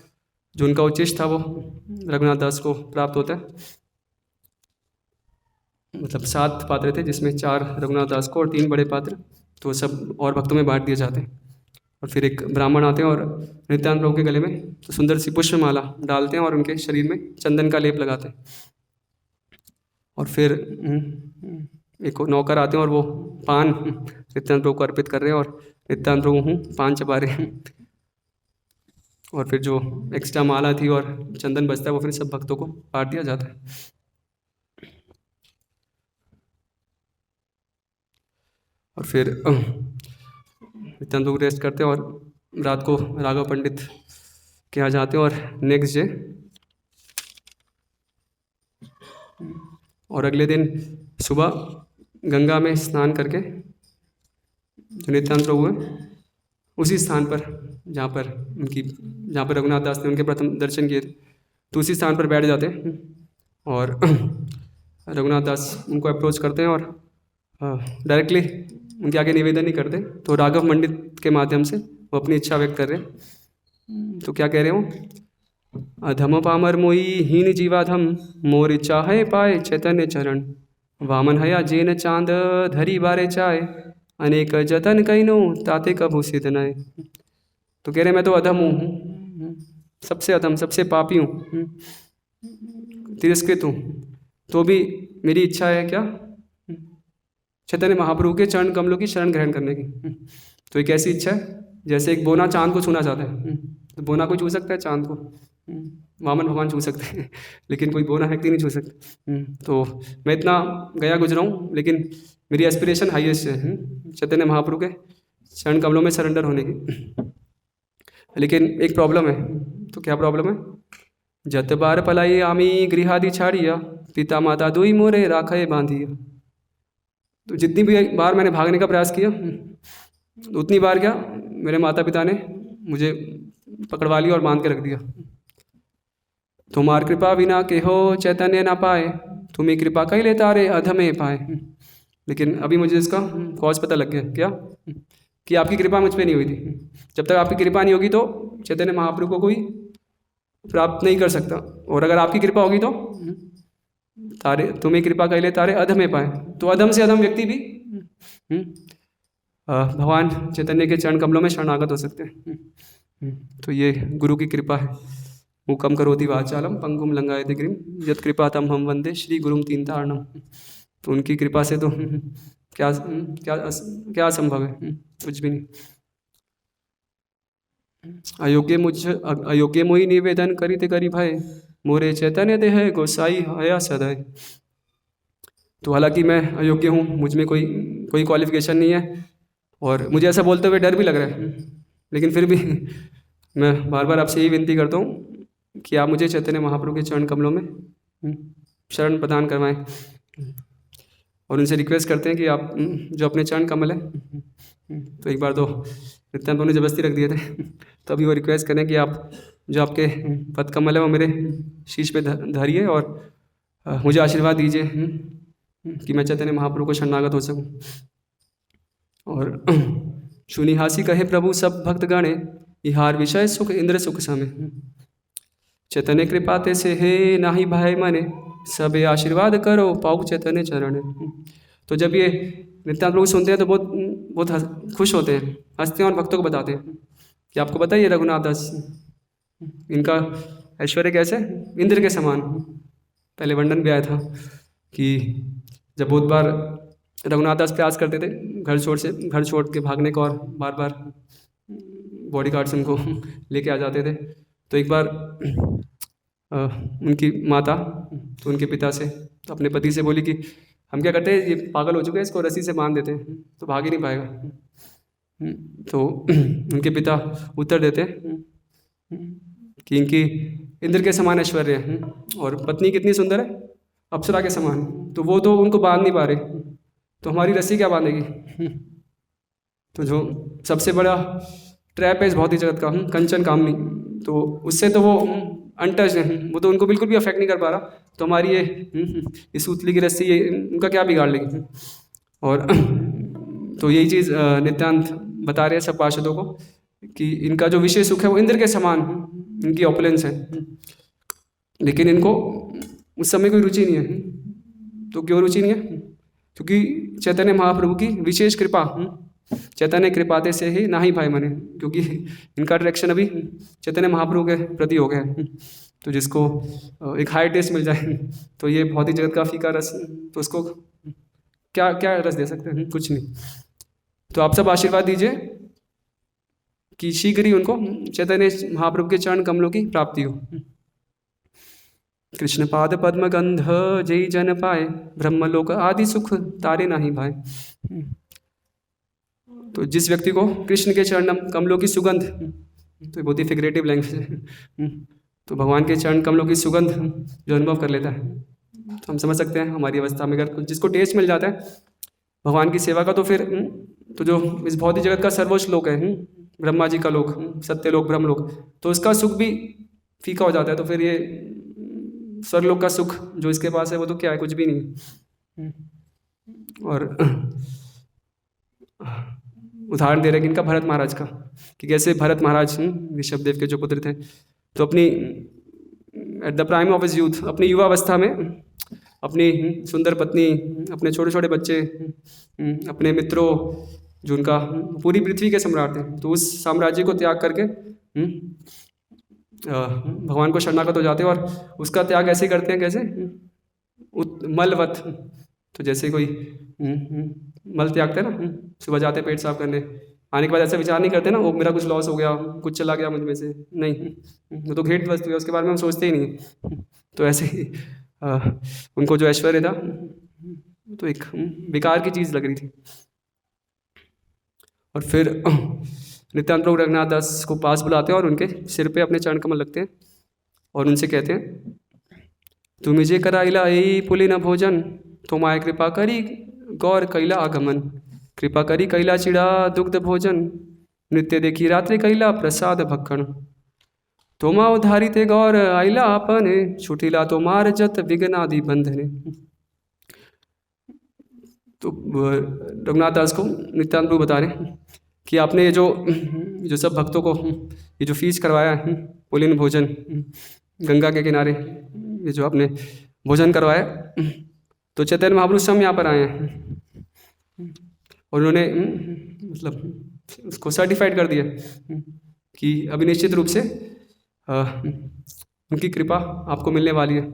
जो उनका उच्चिष्ट था वो रघुनाथ दास को प्राप्त होता है। मतलब 7 पात्र थे जिसमें 4 रघुनाथ दास को और 3 बड़े पात्र तो सब और भक्तों में बांट दिए जाते हैं। और फिर एक ब्राह्मण आते हैं और नित्यानंद प्रभु के गले में तो सुंदर सी पुष्पमाला डालते हैं और उनके शरीर में चंदन का लेप लगाते हैं। और फिर एक नौकर आते हैं और वो पान नित्यानंद प्रभु को अर्पित कर रहे हैं, और नित्यानंद प्रभु पान चबा रहे हैं। और फिर जो एक्स्ट्रा माला थी और चंदन बचता है वो फिर सब भक्तों को बांट दिया जाता है। और फिर नित्यानंद प्रभु रेस्ट करते हैं और रात को राघव पंडित के यहाँ जाते हैं और नेक्स्ट डे और अगले दिन सुबह गंगा में स्नान करके जो नित्यानंद प्रभु हैं उसी स्थान पर जहाँ पर रघुनाथ दास ने उनके प्रथम दर्शन किए थे, तो उसी स्थान पर बैठ जाते हैं और रघुनाथ दास उनको अप्रोच करते हैं और डायरेक्टली उनके आगे निवेदन नहीं करते, तो राघव पंडित के माध्यम से वो अपनी इच्छा व्यक्त कर रहे हैं। तो क्या कह रहे हो? अधम पामर मोई हीन जीवाधम मोर इच्छा है पाए चैतन्य चरण वामन हया जेन चांद धरी बारे चाय अनेक जतन कईनो ताते कभू सिद्ध नए। तो कह रहे मैं तो अधम हूँ, सबसे अधम, सबसे पापी हूँ, तिरस्कृत हूँ, तो भी मेरी इच्छा है क्या? चैतन्य महाप्रभु के चरण कमलों की शरण ग्रहण करने की। तो एक ऐसी इच्छा है जैसे एक बोना चांद को छूना चाहता है, तो बोना कोई छू सकता है चांद को? वामन भगवान छू सकते हैं, लेकिन कोई बोना व्यक्ति नहीं छू सकता। तो मैं इतना गया गुजरा हूँ, लेकिन मेरी एस्पिरेशन हाईएस्ट है चैतन्य महाप्रभु के चरण कमलों में सरेंडर होने की। लेकिन एक प्रॉब्लम है। तो क्या प्रॉब्लम है? जत बार पलाई आमी गृहादि छाड़िया पिता माता दुई मोरे राखे बांधिया। तो जितनी भी बार मैंने भागने का प्रयास किया, उतनी बार क्या मेरे माता पिता ने मुझे पकड़वा लिया और बांध के रख दिया। तुम्हार कृपा बिना के हो चैतन्य ना पाए, तुम्हें कृपा कई ले तारे अधमे पाए। लेकिन अभी मुझे इसका कॉज पता लग गया। क्या? कि आपकी कृपा मुझ पर नहीं हुई थी। जब तक आपकी कृपा नहीं होगी तो चैतन्य महाप्रभु को कोई प्राप्त नहीं कर सकता, और अगर आपकी कृपा होगी तो तारे तुम्हें कृपा कई ले तारे अधमे पाए। तो अधम से अधम व्यक्ति भी भगवान चैतन्य के चरण कमलों में शरणागत हो सकते हैं। तो ये गुरु की कृपा है। मुकम करोति वाचालम पंगुम लंघयते गिरिम यत् कृपा तम हम वंदे श्री गुरुम तीन तारणम। तो उनकी कृपा से तो क्या क्या क्या संभव है? कुछ भी नहीं। अयोग्य मोहि निवेदन करिते करी भय मोरे चैतन्य देह गोसाई हया सदय। तो हालांकि मैं अयोग्य हूँ, मुझ में कोई क्वालिफिकेशन नहीं है, और मुझे ऐसा बोलते हुए डर भी लग रहा है, लेकिन फिर भी मैं बार बार आपसे यही विनती करता हूँ कि आप मुझे चैतन्य महाप्रभु के चरण कमलों में शरण प्रदान करवाएं, और उनसे रिक्वेस्ट करते हैं कि आप जो अपने चरण कमल है, तो एक बार तो नित्यानंद ने जबरदस्ती रख दिए थे, तो अभी वो रिक्वेस्ट करें कि आप जो आपके पद कमल है वो मेरे शीश पे धरिए और मुझे आशीर्वाद दीजिए कि मैं चैतन्य महाप्रभु को शरणागत हो सकूं। और सुनिहासी कहे प्रभु सब भक्त गणे इहार विषय सुख इंद्र सुख समय चैतन्य कृपाते से हे नाही भाई मने सब आशीर्वाद करो पाऊ चैतन्य चरण। तो जब ये नित्यानंद प्रभु सुनते हैं तो बहुत खुश होते हैं, हंसते हैं और भक्तों को बताते हैं कि आपको पता है ये रघुनाथ दास इनका ऐश्वर्य कैसे इंद्र के समान। पहले वर्णन भी आया था कि जब बहुत बार रघुनाथ दास प्रयास करते थे घर छोड़ के भागने का, और बार बार बॉडी गार्ड्स उनको लेके आ जाते थे। तो एक बार उनकी माता तो उनके पिता से अपने पति से बोली कि हम क्या करते हैं, ये पागल हो चुके हैं, इसको रस्सी से बांध देते हैं तो भाग ही नहीं पाएगा। तो उनके पिता उत्तर देते कि इनकी इंद्र के समान ऐश्वर्य है और पत्नी कितनी सुंदर है, अप्सरा के समान, तो वो तो उनको बांध नहीं पा रहे, तो हमारी रस्सी क्या बांधेगी। तो जो सबसे बड़ा ट्रैप है इस भौतिक जगत का, कंचन कामनी, तो उससे तो वो अनटच है, वो तो उनको बिल्कुल भी अफेक्ट नहीं कर पा रहा, तो हमारी ये सूतली की रस्सी ये उनका क्या बिगाड़ लेगी। और तो यही चीज़ नित्यानंद बता रहे हैं सब पार्षदों को कि इनका जो विषय सुख है वो इंद्र के समान, इनकी ऑपुलेंस है, लेकिन इनको उस समय कोई रुचि नहीं है। तो क्यों रुचि नहीं है? क्योंकि चैतन्य महाप्रभु की विशेष कृपा, चैतन्य कृपाते से ही ना ही भाई मने, क्योंकि इनका डायरेक्शन अभी चैतन्य महाप्रभु के प्रति हो गया है। तो जिसको एक हाई टेस्ट मिल जाए तो ये भौतिक जगत का फीका रस, तो उसको क्या क्या रस दे सकते हैं? कुछ नहीं। तो आप सब आशीर्वाद दीजिए कि शीघ्र ही उनको चैतन्य महाप्रभु के चरण कमलों की प्राप्ति हो। कृष्ण पाद पद्म गंध जय जन पाए ब्रह्मलोक आदि सुख तारे नाही भाई। तो जिस व्यक्ति को कृष्ण के चरण कमलों की सुगंध, तो बहुत ही फिगरेटिव लैंग्वेज है, तो भगवान के चरण कमलों की सुगंध जो अनुभव कर लेता है, तो हम समझ सकते हैं हमारी अवस्था में अगर जिसको टेस्ट मिल जाता है भगवान की सेवा का, तो फिर तो जो इस भौतिक जगत का सर्वोच्च लोक है, ब्रह्मा जी का लोक, सत्यलोक ब्रह्मलोक, तो उसका सुख भी फीका हो जाता है। तो फिर ये स्वर्गलोक का सुख जो इसके पास है वो तो क्या है, कुछ भी नहीं। और उदाहरण दे रहे हैं इनका भरत महाराज का, कि कैसे भरत महाराज ऋषभदेव के जो पुत्र थे, तो अपनी at the prime of his youth, अपनी युवावस्था में अपनी सुंदर पत्नी, अपने छोटे छोटे बच्चे, अपने मित्रों, जो उनका पूरी पृथ्वी के सम्राट थे, तो उस साम्राज्य को त्याग करके भगवान को शरणागत हो जाते हैं। और उसका त्याग ऐसे करते हैं, कैसे मलवत, तो जैसे कोई मल त्यागते हैं ना, सुबह जाते हैं पेट साफ करने, आने के बाद ऐसा विचार नहीं करते ना, वो मेरा कुछ लॉस हो गया, कुछ चला गया मुझ में से, नहीं, वो तो घेट वस्तु है, उसके बारे में हम सोचते ही नहीं। तो ऐसे ही उनको जो ऐश्वर्य था तो एक बेकार की चीज़ लग रही थी। और फिर नित्यानंद प्रभु रघुनाथ दास को पास बुलाते हैं और उनके सिर पे अपने चरण कमल लगते हैं और उनसे कहते हैं, तुम जे कराइला यही पुली न भोजन, तुम्हारे कृपा करी गौर कैला आगमन, कृपा करी कैला चिड़ा दुग्ध भोजन, नित्य देखी रात्रि कैला प्रसाद भक्षण, तोमा उधारी ते गौर आइला आपने, छुटिला तोमार जत विघ्नादि बंधने। तो रघुनाथ दास को नित्यानंद प्रभु बता रहे हैं कि आपने ये जो सब भक्तों को ये जो फीस करवाया है, पुलिन भोजन, गंगा के किनारे ये जो आपने भोजन करवाया, तो चैतन्य महाप्रभु स्वयं यहाँ पर आए हैं और उन्होंने मतलब उसको सर्टिफाइड कर दिया कि अभी निश्चित रूप से उनकी कृपा आपको मिलने वाली है।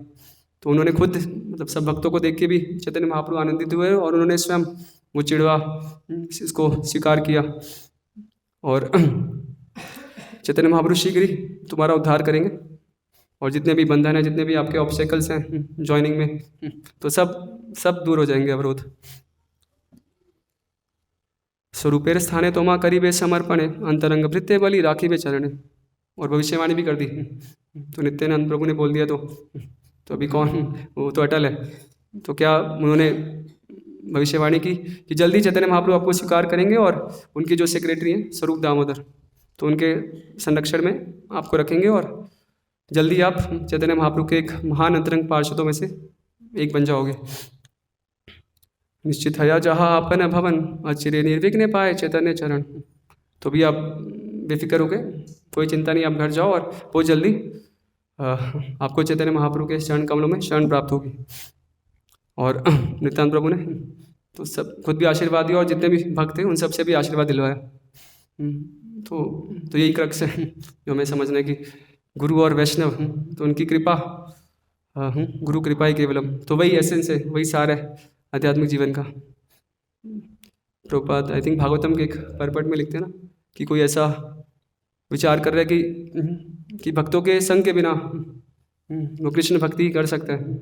तो उन्होंने खुद मतलब सब भक्तों को देख के भी चैतन्य महाप्रभु आनंदित हुए और उन्होंने स्वयं वो चिड़वा इसको स्वीकार किया और चैतन्य महाप्रभु शीघ्र ही तुम्हारा उद्धार करेंगे और जितने भी बंधन हैं, जितने भी आपके ऑब्स्टेकल्स हैं ज्वाइनिंग में, तो सब दूर हो जाएंगे अवरोध। स्वरूपेर स्थाने तोमा करीबे समर्पणे, अंतरंग भृत्य बलि राखी चरणे। और भविष्यवाणी भी कर दी, तो नित्यानंद प्रभु ने बोल दिया तो अभी कौन, वो तो अटल है। तो क्या उन्होंने भविष्यवाणी की कि जल्दी चैतन्य महाप्रभु आपको स्वीकार करेंगे और उनकी जो सेक्रेटरी हैं स्वरूप दामोदर, तो उनके संरक्षण में आपको रखेंगे और जल्दी आप चैतन्य महाप्रभु के एक महान अंतरंग पार्षदों में से एक बन जाओगे। निश्चित हया जहाँ आपन भवन, अचिरे निर्विघ्न पाए चैतन्य चरण। तो भी आप बेफिक्र हो गए, कोई चिंता नहीं, आप घर जाओ और बहुत जल्दी आपको चैतन्य महाप्रभु के चरण कमलों में शरण प्राप्त होगी। और नित्यानंद प्रभु ने तो सब खुद भी आशीर्वाद दिया और जितने भी भक्त थे उन सब से भी आशीर्वाद दिलवाया। तो यही क्रक्स है जो हमें समझना है कि गुरु और वैष्णव तो उनकी कृपा, गुरु कृपा ही केवलम, तो वही एसेंस है, वही सार है आध्यात्मिक जीवन का। प्रभुपाद आई थिंक भागवतम के एक परपट में लिखते हैं ना कि कोई ऐसा विचार कर रहा है कि भक्तों के संग के बिना वो कृष्ण भक्ति कर सकता है।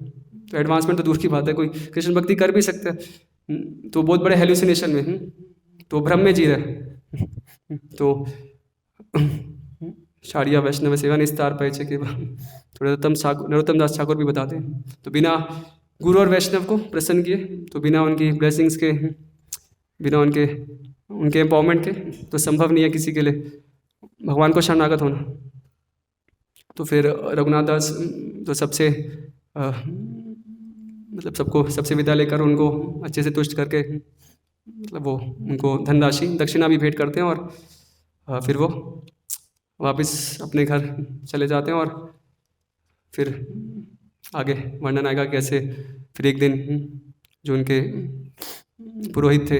तो एडवांसमेंट तो दूर की बात है, कोई कृष्ण भक्ति कर भी सकता है तो बहुत बड़े हेलुसिनेशन में, तो भ्रम में जी रहा है। तो शाड़िया वैष्णव सेवा निस्तार परिचय के बाद नरोत्तम दास ठाकुर भी बताते हैं, तो बिना गुरु और वैष्णव को प्रसन्न किए, तो बिना उनकी ब्लेसिंग्स के, बिना उनके एम्पावरमेंट के तो संभव नहीं है किसी के लिए भगवान को शरणागत होना। तो फिर रघुनाथ दास तो सबसे मतलब सबसे विदा लेकर उनको अच्छे से तुष्ट करके मतलब वो उनको धनराशि दक्षिणा भी भेंट करते हैं और फिर वो वापस अपने घर चले जाते हैं। और फिर आगे वर्णन आएगा कैसे फिर एक दिन जो उनके पुरोहित थे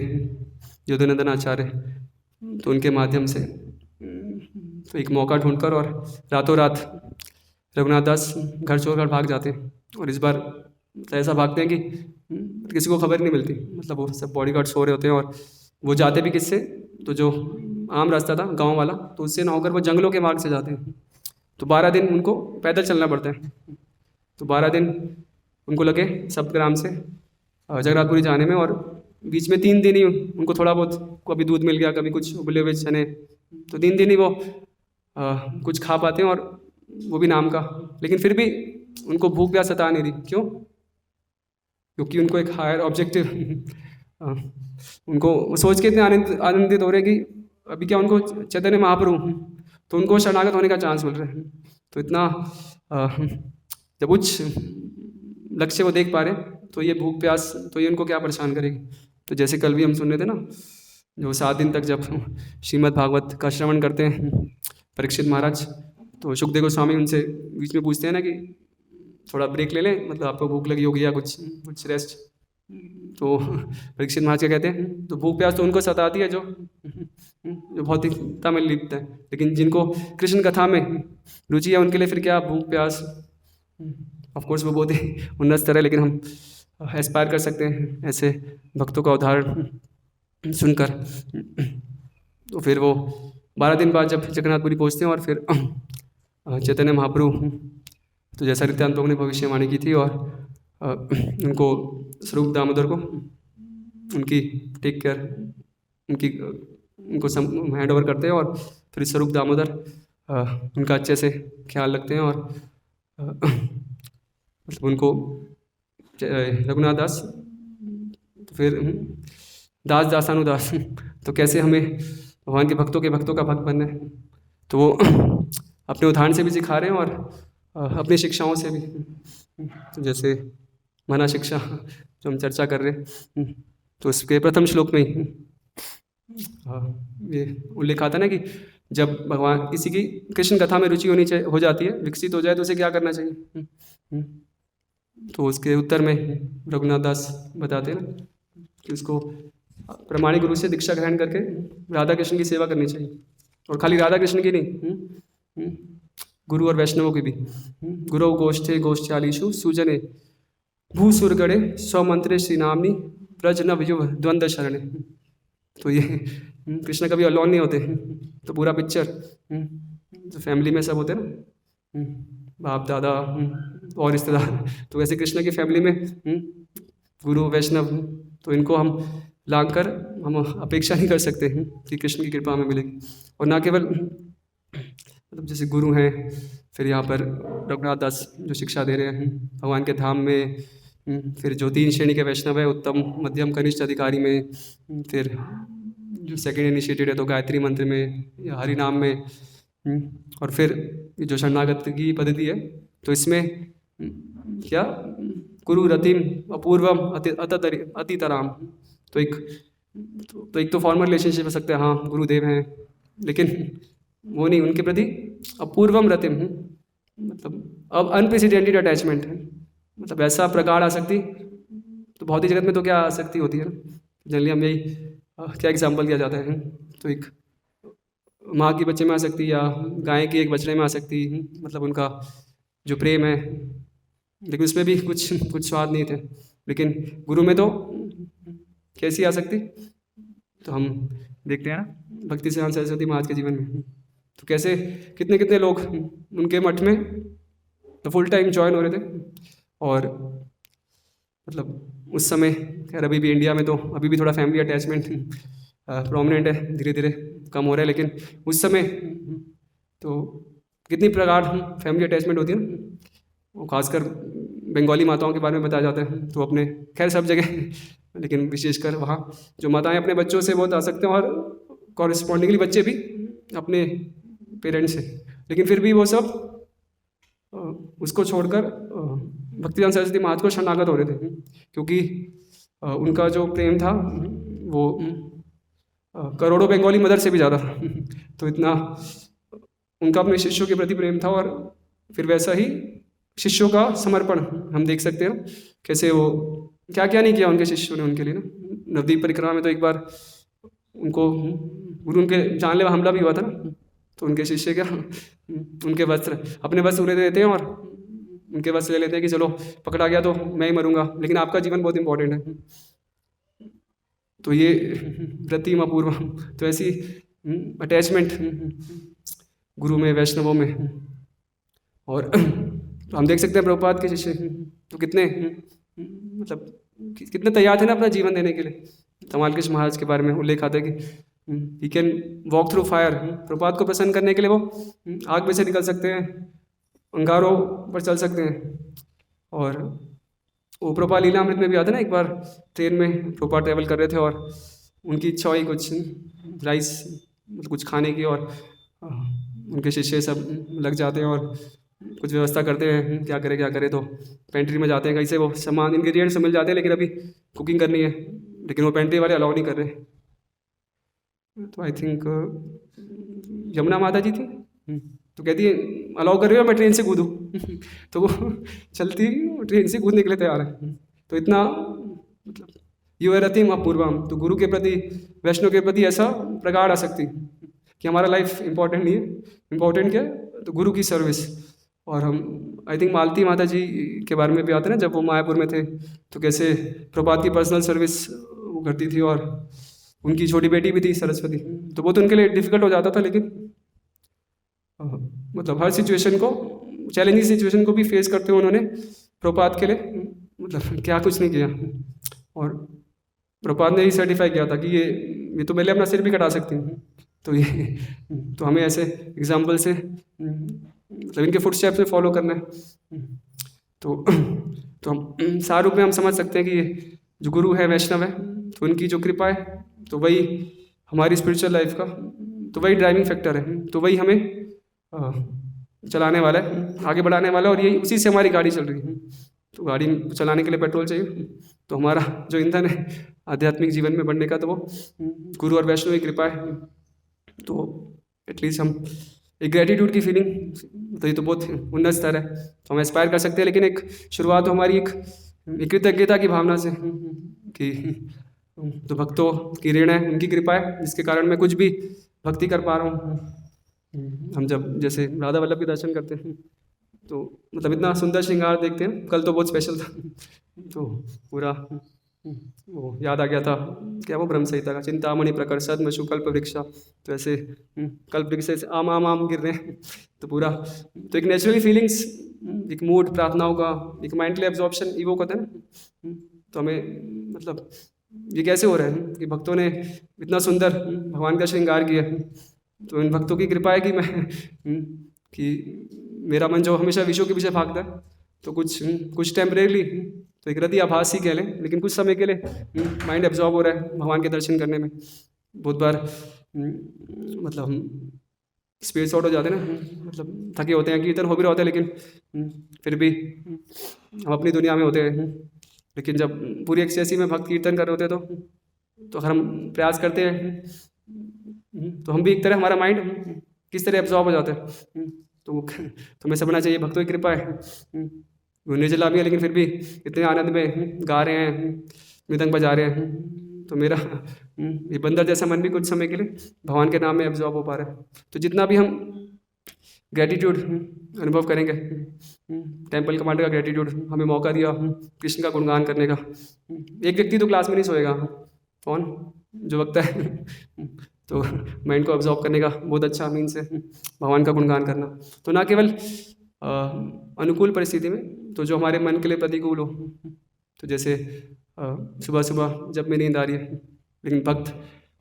यदुनंदन आचार्य, तो उनके माध्यम से तो एक मौका ढूंढकर और रातों रात रघुनाथ दास घर छोड़कर भाग जाते हैं। और इस बार ऐसा भागते हैं कि किसी को खबर नहीं मिलती, मतलब वो सब बॉडीगार्ड सो रहे होते हैं और वो जाते भी किससे, तो जो आम रास्ता था गांव वाला, तो उससे ना होकर वो जंगलों के मार्ग से जाते हैं। तो 12 दिन उनको पैदल चलना पड़ता है। तो 12 दिन उनको लगे सप्तग्राम से जगन्नाथपुरी जाने में, और बीच में 3 दिन ही उनको थोड़ा बहुत कभी दूध मिल गया, कभी कुछ उबले हुए चने, तो 3 दिन ही वो कुछ खा पाते हैं, और वो भी नाम का। लेकिन फिर भी उनको भूख प्यास सता नहीं रही। क्यों? क्योंकि उनको एक हायर ऑब्जेक्टिव उनको सोच के इतने आनंदित हो रहे कि अभी क्या उनको चैतन्य महाप्रभु, तो उनको शरणागत होने का चांस मिल रहा है। तो इतना जब उच्च लक्ष्य को देख पा रहे, तो ये भूख प्यास तो ये उनको क्या परेशान करेगी। तो जैसे कल भी हम सुन रहे थे ना, जो 7 दिन तक जब श्रीमद् भागवत का श्रवण करते हैं परीक्षित महाराज, तो सुखदेव गोस्वामी उनसे बीच में पूछते हैं ना कि थोड़ा ब्रेक ले लें, मतलब आपको भूख लगी होगी या कुछ रेस्ट। तो परीक्षित महाराज क्या कहते हैं, तो भूख प्यास तो उनको सताती है जो भौतिकता में लिप्त है, लेकिन जिनको कृष्ण कथा में रुचि है उनके लिए फिर क्या भूख प्यास। ऑफकोर्स वो बहुत ही उन्नत स्तर है, लेकिन हम एस्पायर कर सकते हैं ऐसे भक्तों का उदाहरण सुनकर। तो फिर वो 12 दिन बाद जब जगन्नाथपुरी पहुँचते हैं, और फिर चैतन्य महाप्रभु, तो जैसा नित्यानंद प्रभु ने भविष्यवाणी की थी, और उनको स्वरूप दामोदर को उनकी टेक केयर उनको हैंड ओवर करते हैं, और फिर स्वरूप दामोदर उनका अच्छे से ख्याल रखते हैं, और मतलब उनको रघुनाथ दास, तो फिर दास दासानुदास, तो कैसे हमें भगवान के भक्तों का भक्त बनना है, तो वो अपने उदाहरण से भी सिखा रहे हैं और अपनी शिक्षाओं से भी। तो जैसे मना शिक्षा जो हम चर्चा कर रहे हैं, तो उसके प्रथम श्लोक में ही ये उल्लेख आता ना कि जब भगवान किसी की कृष्ण कथा में रुचि हो जाती है, विकसित हो जाए, तो उसे क्या करना चाहिए। तो उसके उत्तर में रघुनाथ दास बताते हैं ना कि उसको प्रमाणिक गुरु से दीक्षा ग्रहण करके राधा कृष्ण की सेवा करनी चाहिए, और खाली राधा कृष्ण की नहीं, गुरु और वैष्णवों की भी। गुरु गोष्ठे गोष्ठ्यालीषु सुजने भूसुरगणे स्वमंत्रे श्री नामनी ब्रज नव युव द्वंद्व शरणे। तो ये कृष्ण कभी अलॉन नहीं होते, तो पूरा पिक्चर जो फैमिली में सब होते हैं ना, बाप दादा और रिश्तेदार, तो वैसे कृष्ण की फैमिली में गुरु वैष्णव, तो इनको हम लांग कर हम अपेक्षा नहीं कर सकते कि कृष्ण की कृपा हमें मिलेगी। और ना केवल मतलब जैसे गुरु हैं, फिर यहाँ पर रघुनाथ दास जो शिक्षा दे रहे हैं भगवान के धाम में, फिर जो 3 श्रेणी के वैष्णव है, उत्तम मध्यम कनिष्ठ अधिकारी में, फिर जो सेकंड इनिशिएटेड है तो गायत्री मंत्र में या हरि नाम में, और फिर जो शरणागत की पद्धति है, तो इसमें क्या गुरु रतिम अपूर्वम अतितराम, तो एक तो फॉर्मल रिलेशनशिप हो सकते हैं, हाँ गुरुदेव हैं, लेकिन वो नहीं, उनके प्रति अपूर्वम रतिम, मतलब अब अनप्रेसिडेंटेड अटैचमेंट है। मतलब ऐसा प्रकार आसक्ति तो भौतिक जगत में तो क्या आसक्ति होती है ना, जनरली हम यही क्या एग्जाम्पल दिया जाता है, तो एक माँ की बच्चे में आसक्ति या गाय की एक बछड़े में आसक्ति, मतलब उनका जो प्रेम है, लेकिन उसमें भी कुछ स्वाद नहीं थे। लेकिन गुरु में तो कैसी आसक्ति, तो हम देखते हैं ना भक्ति सिद्धांत सरस्वती महाराज के जीवन में, तो कैसे कितने लोग उनके मठ में फुल टाइम ज्वाइन हो रहे थे। और मतलब उस समय खैर अभी भी इंडिया में तो अभी भी थोड़ा फैमिली अटैचमेंट प्रोमिनेंट है, धीरे धीरे कम हो रहा है, लेकिन उस समय तो कितनी प्रकार फैमिली अटैचमेंट होती है ना, वो खासकर बंगाली माताओं के बारे में बताया जाता है, तो अपने खैर सब जगह लेकिन विशेषकर वहाँ जो माताएं अपने बच्चों से बहुत आसक्त हैं, और कॉरेस्पॉन्डिंगली बच्चे भी अपने पेरेंट्स से, लेकिन फिर भी वो सब उसको छोड़कर भक्तिदान सरस्वती महाराज को शरणागत हो रहे थे, क्योंकि उनका जो प्रेम था वो करोड़ों बंगाली मदर से भी ज़्यादा था। तो इतना उनका अपने शिष्यों के प्रति प्रेम था, और फिर वैसा ही शिष्यों का समर्पण हम देख सकते हैं कैसे वो क्या क्या नहीं किया उनके शिष्यों ने उनके लिए ना। नवद्वीप परिक्रमा में तो एक बार उनको गुरु उनके जानलेवा हमला भी हुआ था ना, तो उनके शिष्य क्या उनके वस्त्र अपने वस्त्र उड़े देते हैं और उनके वस्त्र ले लेते हैं कि चलो पकड़ा गया तो मैं ही मरूंगा, लेकिन आपका जीवन बहुत इंपॉर्टेंट है। तो ये प्रतिम अपूर्व, तो ऐसी अटैचमेंट गुरु में वैष्णवों में। और हम देख सकते हैं प्रभुपाद के शिष्य तो कितने मतलब कितने तैयार थे ना अपना जीवन देने के लिए। तमाल कृष्ण महाराज के बारे में उल्लेख आता है कि he can walk through fire. Prabhupada को प्रसन्न करने के लिए वो आग में से निकल सकते हैं, अंगारों पर चल सकते हैं। और वो प्रभुपाद लीलामृत में भी आता है ना, एक बार ट्रेन में प्रभुपाद ट्रैवल कर रहे थे और उनकी इच्छा हुई कुछ राइस मतलब कुछ खाने की, और उनके शिष्य सब लग जाते हैं और कुछ व्यवस्था करते हैं, क्या करें तो पेंट्री में जाते हैं, कहीं से वो सामान इंग्रेडिएंट्स मिल जाते हैं, लेकिन अभी कुकिंग करनी है, लेकिन वो पेंट्री वाले अलाउ नहीं कर रहे। तो आई थिंक यमुना माता जी थी, तो कहती है अलाउ कर रही हो, मैं ट्रेन से कूदूँ तो वो चलती ट्रेन से कूदने के लिए तैयार है। तो इतना मतलब यू है रतिम अपूर्वम। तो गुरु के प्रति, वैष्णव के प्रति ऐसा प्रगाढ़ आसक्ति कि हमारा लाइफ इंपॉर्टेंट नहीं है, इंपॉर्टेंट क्या है तो गुरु की सर्विस। और हम आई थिंक मालती माता जी के बारे में भी आते हैं ना, जब वो मायापुर में थे तो कैसे प्रभात की पर्सनल सर्विस वो करती थी, और उनकी छोटी बेटी भी थी सरस्वती, तो वो तो उनके लिए डिफ़िकल्ट हो जाता था, लेकिन मतलब हर सिचुएशन को, चैलेंजिंग सिचुएशन को भी फेस करते हुए उन्होंने प्रभुपाद के लिए मतलब क्या कुछ नहीं किया। और प्रभुपाद ने ही सर्टिफाई किया था कि ये तो मैं अपना सिर भी कटा सकती हूँ। तो ये तो हमें ऐसे एग्जाम्पल से मतलब इनके फुटस्टेप्स में फॉलो करना है। तो हम सार रूप में हम समझ सकते हैं कि ये जो गुरु है, वैष्णव है, तो उनकी जो कृपा है तो वही हमारी स्पिरिचुअल लाइफ का तो वही ड्राइविंग फैक्टर है, तो वही हमें चलाने वाला है, आगे बढ़ाने वाला है, और यही उसी से हमारी गाड़ी चल रही है। तो गाड़ी चलाने के लिए पेट्रोल चाहिए, तो हमारा जो ईंधन है आध्यात्मिक जीवन में बढ़ने का तो वो गुरु और वैष्णव की कृपा है। तो एटलीस्ट हम एक ग्रेटिट्यूड की फीलिंग तो ये तो बहुत उन्नत स्तर है, तो हम एस्पायर कर सकते हैं, लेकिन एक शुरुआत तो हमारी एक कृतज्ञता की भावना से कि तो भक्तों की ऋण है, उनकी कृपा है जिसके कारण मैं कुछ भी भक्ति कर पा रहा हूँ। हम जब जैसे राधा वल्लभ के दर्शन करते हैं तो मतलब इतना सुंदर श्रृंगार देखते हैं, कल तो बहुत स्पेशल था तो पूरा वो याद आ गया था, क्या वो ब्रह्म संहिता का चिंतामणि प्रकर सदमशु कल्प वृक्षा, तो ऐसे कल्प वृक्ष से आम आम आम गिर रहे हैं, तो पूरा तो एक नेचुरली फीलिंग्स, एक मूड प्रार्थनाओं का, एक माइंडली एब्जॉर्प्शन ईवो कहते हैं ना। तो हमें मतलब ये कैसे हो रहा है कि भक्तों ने इतना सुंदर भगवान का श्रृंगार किया, तो इन भक्तों की कृपा है कि मैं कि मेरा मन जो हमेशा विषयों के पीछे भागता है, तो कुछ टेम्परेली तो एक रति आभास ही कह लें, लेकिन कुछ समय के लिए माइंड एब्जॉर्ब हो रहा है भगवान के दर्शन करने में। बहुत बार मतलब हम स्पेस आउट हो जाते हैं ना, मतलब थके होते हैं, कीर्तन हो भी रहा होता है, लेकिन फिर भी हम अपनी दुनिया में होते हैं। लेकिन जब पूरी एक्सेसी में भक्त कीर्तन कर रहे होते हैं तो अगर हम प्रयास करते हैं तो हम भी एक तरह हमारा माइंड किस तरह एब्जॉर्ब हो जाता है। तो हमें समझना चाहिए भक्तों की कृपा है, निर्जला भी है, लेकिन फिर भी इतने आनंद में गा रहे हैं, मृदंग बजा रहे हैं, तो मेरा ये बंदर जैसा मन भी कुछ समय के लिए भगवान के नाम में एब्जॉर्ब हो पा रहा है। तो जितना भी हम ग्रेटिट्यूड अनुभव करेंगे, टेम्पल कमांडर का ग्रेटिट्यूड हमें मौका दिया कृष्ण का गुणगान करने का। एक व्यक्ति तो क्लास में नहीं सोएगा, कौन जो वक्त है तो माइंड को अब्जॉर्ब करने का बहुत अच्छा मीन्स है भगवान का गुणगान करना। तो ना केवल अनुकूल परिस्थिति में, तो जो हमारे मन के लिए प्रतिकूल हो, तो जैसे सुबह सुबह जब में नींद आ रही है, लेकिन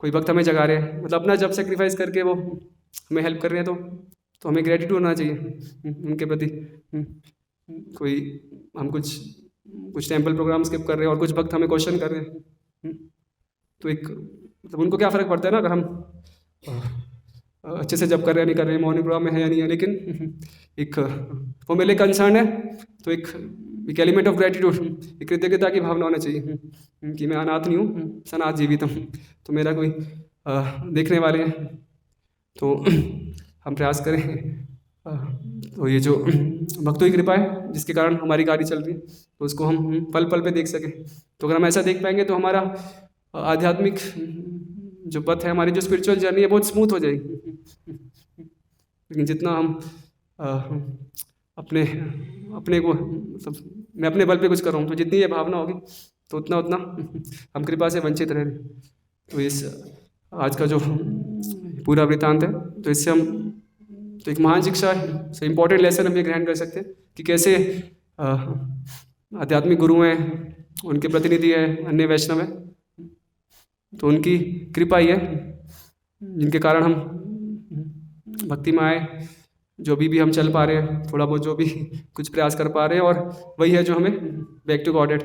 कोई भक्त हमें जगा रहे हैं, मतलब अपना जब सेक्रीफाइस करके वो हमें हेल्प कर रहे हैं, तो हमें ग्रेटिट्यूड होना चाहिए उनके प्रति। कोई हम कुछ टेम्पल प्रोग्राम स्किप कर रहे हैं और कुछ भक्त हमें क्वेश्चन कर रहे हैं, तो एक मतलब उनको क्या फ़र्क पड़ता है ना अगर हम अच्छे से जब कर रहे हैं नहीं कर रहे हैं, मॉर्निंग प्रोग्राम में है या नहीं है, लेकिन एक वो मेरे लिए कंसर्न है। तो एक एलिमेंट ऑफ ग्रेटिट्यूड, एक कृतज्ञता की भावना होना चाहिए कि मैं अनाथ नहीं हूँ, सनाथ जीवित हूँ, तो मेरा कोई देखने वाले हैं। तो हम प्रयास करें तो ये जो भक्तों की कृपा है जिसके कारण हमारी गाड़ी चल रही है, तो उसको हम पल पल पे देख सकें। तो अगर हम ऐसा देख पाएंगे तो हमारा आध्यात्मिक जो पथ है, हमारी जो स्पिरिचुअल जर्नी है, बहुत स्मूथ हो जाएगी। लेकिन जितना हम अपने को मतलब मैं अपने बल पे कुछ कर रहा हूँ, तो जितनी ये भावना होगी तो उतना हम कृपा से वंचित रह रहे। तो इस आज का जो पूरा वृत्तांत है, तो इससे हम तो एक महान शिक्षा से इम्पोर्टेंट लेसन हम ये ग्रहण कर सकते हैं कि कैसे आध्यात्मिक गुरु हैं, उनके प्रतिनिधि है, अन्य वैष्णव हैं, तो उनकी कृपा ही है जिनके कारण हम भक्ति में आए, जो भी हम चल पा रहे हैं, थोड़ा बहुत जो भी कुछ प्रयास कर पा रहे हैं, और वही है जो हमें back to Godhead,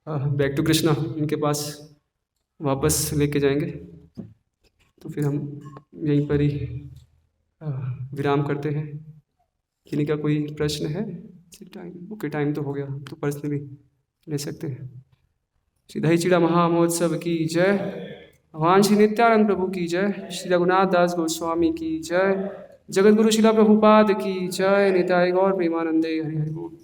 back to Krishna, इनके पास वापस लेके जाएंगे। तो फिर हम यहीं पर ही विराम करते हैं। किन्हीं का कोई प्रश्न है? टाइम ओके, टाइम तो हो गया, तो पर्सनली ले सकते हैं। श्री दही चिड़ा महामहोत्सव की जय। भगवान श्री नित्यानंद प्रभु की जय। श्री रघुनाथ दास गोस्वामी की जय। जगत गुरु शिला प्रभुपाद की जय। निताय गौर प्रेमानंदे हरि हरि बोल।